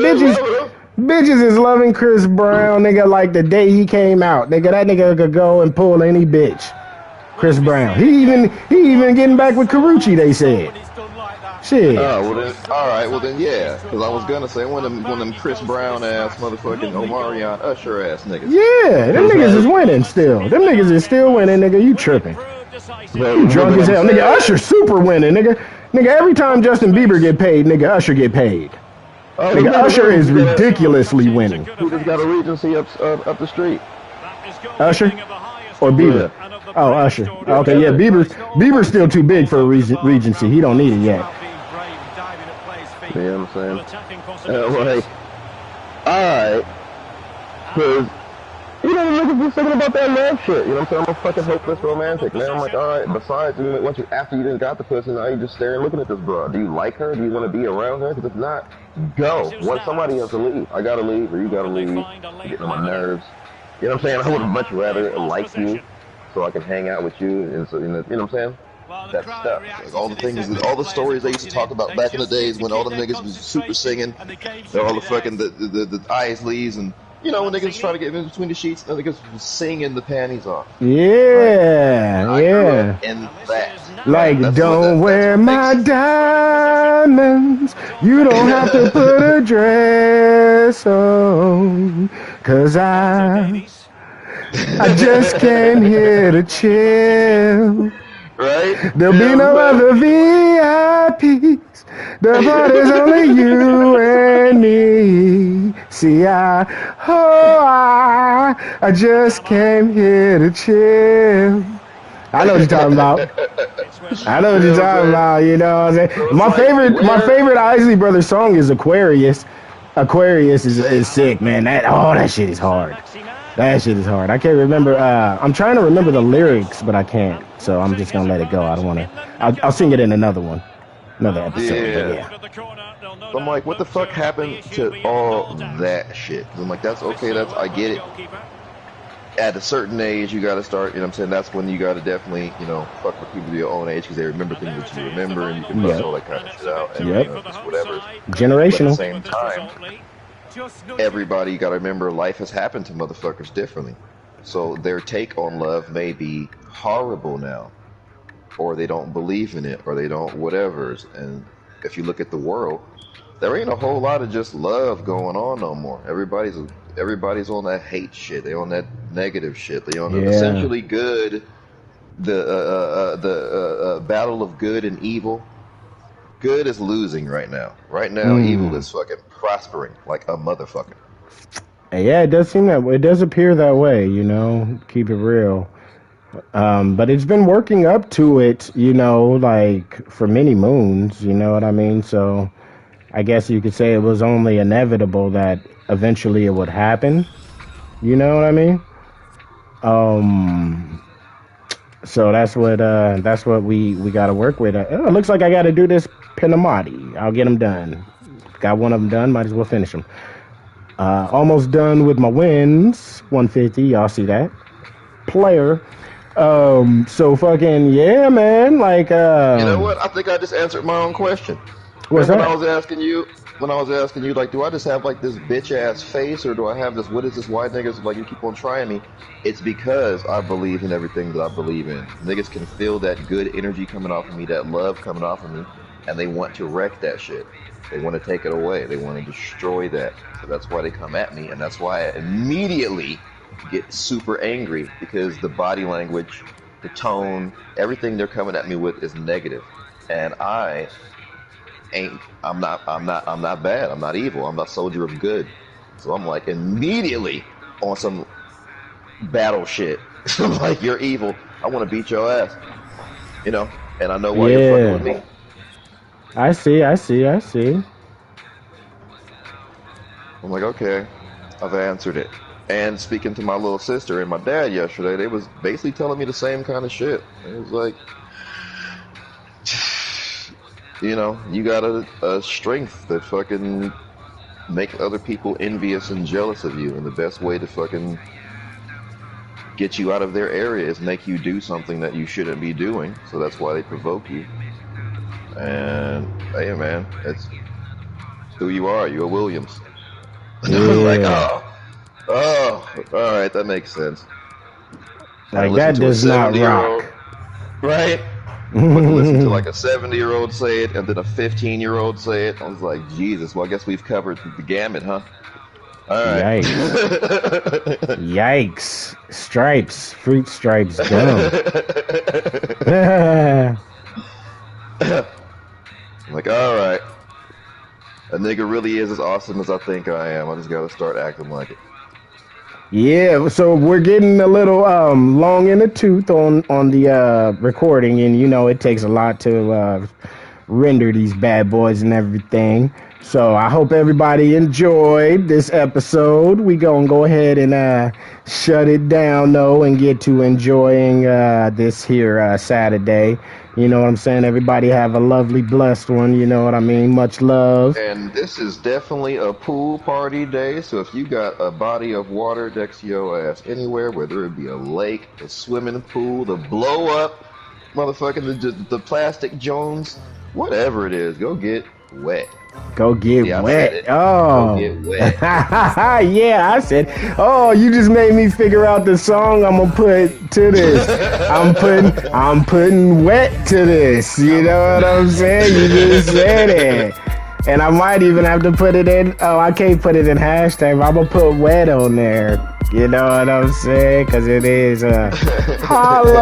bitches is loving Chris Brown, nigga, like the day he came out. Nigga, that nigga could go and pull any bitch. Chris Brown. He even getting back with Karuchi, they said. Shit. Oh, well then, alright, well then, yeah. Because I was gonna say one of them Chris Brown ass motherfucking Omarion Usher ass niggas. Yeah, them niggas is winning still. Them niggas is still winning, nigga. You tripping. You drunk as hell. Nigga, Usher super winning, nigga. Nigga, every time Justin Bieber get paid, nigga, Usher get paid. Nigga, Usher is ridiculously winning. Who just got a Regency up the street? Usher? Or Bieber? Yeah. Oh, Usher. Okay, yeah, Bieber's still too big for a Regency. He don't need it yet. You know what I'm saying? Like, alright. Because, you know, niggas be thinking about that love shit. You know what I'm saying? I'm a fucking hopeless romantic. Now I'm like, alright, besides, after you done got the pussy, now you just staring looking at this broad. Do you like her? Do you want to be around her? Because if not, go. Somebody has to leave. I gotta leave, or you gotta leave. You're getting on my nerves. You know what I'm saying? I would much rather like you so I can hang out with you. And so, you know what I'm saying? That stuff. Like all the things, all the stories they used to talk about back in the days when all the niggas was super singing, all the fucking the eyes leaves, and you know when niggas try to get in between the sheets, and niggas was singing the panties off. Yeah, like, yeah. And that. Like, don't wear my diamonds. You don't have to put a dress on, 'cause I just came here to chill. Right? There'll be no other VIPs. The party's only you and me. See, I just came here to chill. I know what you're talking about. I know what you're talking about. You know what I'm saying? So My favorite Isley Brothers song is Aquarius. Aquarius is sick, man. That shit is hard. That shit is hard. I can't remember. I'm trying to remember the lyrics, but I can't. So I'm just gonna let it go. I don't want to. I'll sing it in another episode. Yeah. But yeah. I'm like, what the fuck happened to all that shit? I'm like, that's okay. I get it. At a certain age, you got to start, you know what I'm saying? That's when you got to definitely, fuck with people your own age because they remember things that you remember and you can bust all that kind of shit out and just whatever. Generational. But at the same time, everybody, you got to remember life has happened to motherfuckers differently. So their take on love may be horrible now, or they don't believe in it, or they don't whatever. And if you look at the world, there ain't a whole lot of just love going on no more. Everybody's on that hate shit. They on that negative shit. They on essentially good. The battle of good and evil. Good is losing right now. Right now, evil is fucking prospering like a motherfucker. Yeah, it does seem that way. It does appear that way. Keep it real. But it's been working up to it. Like for many moons. You know what I mean? So I guess you could say it was only inevitable that eventually it would happen. You know what I mean? So that's what we got to work with. It looks like I got to do this Pinamati. I'll get them done. Got one of them done. Might as well finish them. Almost done with my wins. 150. Y'all see that? Player. So fucking yeah, man. Like. You know what? I think I just answered my own question. What's that? When I was asking you, like, do I just have like this bitch ass face, or do I have this? What is this white niggas like? You keep on trying me. It's because I believe in everything that I believe in. Niggas can feel that good energy coming off of me, that love coming off of me, and they want to wreck that shit. They want to take it away. They want to destroy that. So that's why they come at me, and that's why I immediately get super angry, because the body language, the tone, everything they're coming at me with is negative, and I'm not bad. I'm not evil. I'm not soldier of good. So I'm like immediately on some battle shit. I'm like, you're evil. I want to beat your ass. And I know why you're fucking with me. I see. I'm like, okay, I've answered it. And speaking to my little sister and my dad yesterday, they was basically telling me the same kind of shit. It was like, you got a strength that fucking make other people envious and jealous of you, and the best way to fucking get you out of their area is make you do something that you shouldn't be doing. So that's why they provoke you. And hey, man, it's who you are. You're Williams. Yeah. I was like, oh, all right, that makes sense. Like that does not rock, right? But to listen to like a 70-year-old say it and then a 15-year-old say it, I was like, Jesus, well, I guess we've covered the gamut, huh? All right. Yikes. Stripes. Fruit stripes gum. I'm like, all right. A nigga really is as awesome as I think I am. I just gotta start acting like it. Yeah, so we're getting a little long in the tooth on the recording, and it takes a lot to render these bad boys and everything. So I hope everybody enjoyed this episode. We gonna go ahead and shut it down though and get to enjoying this here Saturday. You know what I'm saying? Everybody have a lovely, blessed one. You know what I mean? Much love. And this is definitely a pool party day. So if you got a body of water next to your ass anywhere, whether it be a lake, a swimming pool, the blow up, motherfucking the plastic Jones, whatever it is, go get wet. Go get wet. Oh. Go get wet. Yeah, I said, oh, you just made me figure out the song I'm gonna put to this. I'm putting wet to this. You know what I'm saying? You just said it. And I might even have to put it in. Oh, I can't put it in hashtag. I'm gonna put wet on there. You know what I'm saying? Because it is holla.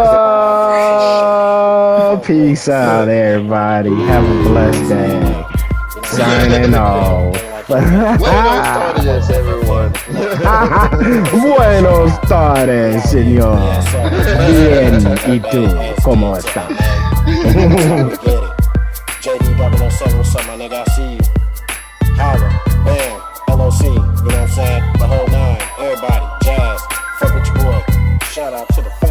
Peace out, everybody. Have a blessed day. Signing off. Buenos tardes, everyone. Buenos tardes, señor. Bien, ¿y tú? ¿Cómo estás? That's how we get it. JD007, what's up, my nigga? I see you. Holla, bam, LOC, you know what I'm saying? The whole nine, everybody, jazz, fuck with your boy. Shout out to the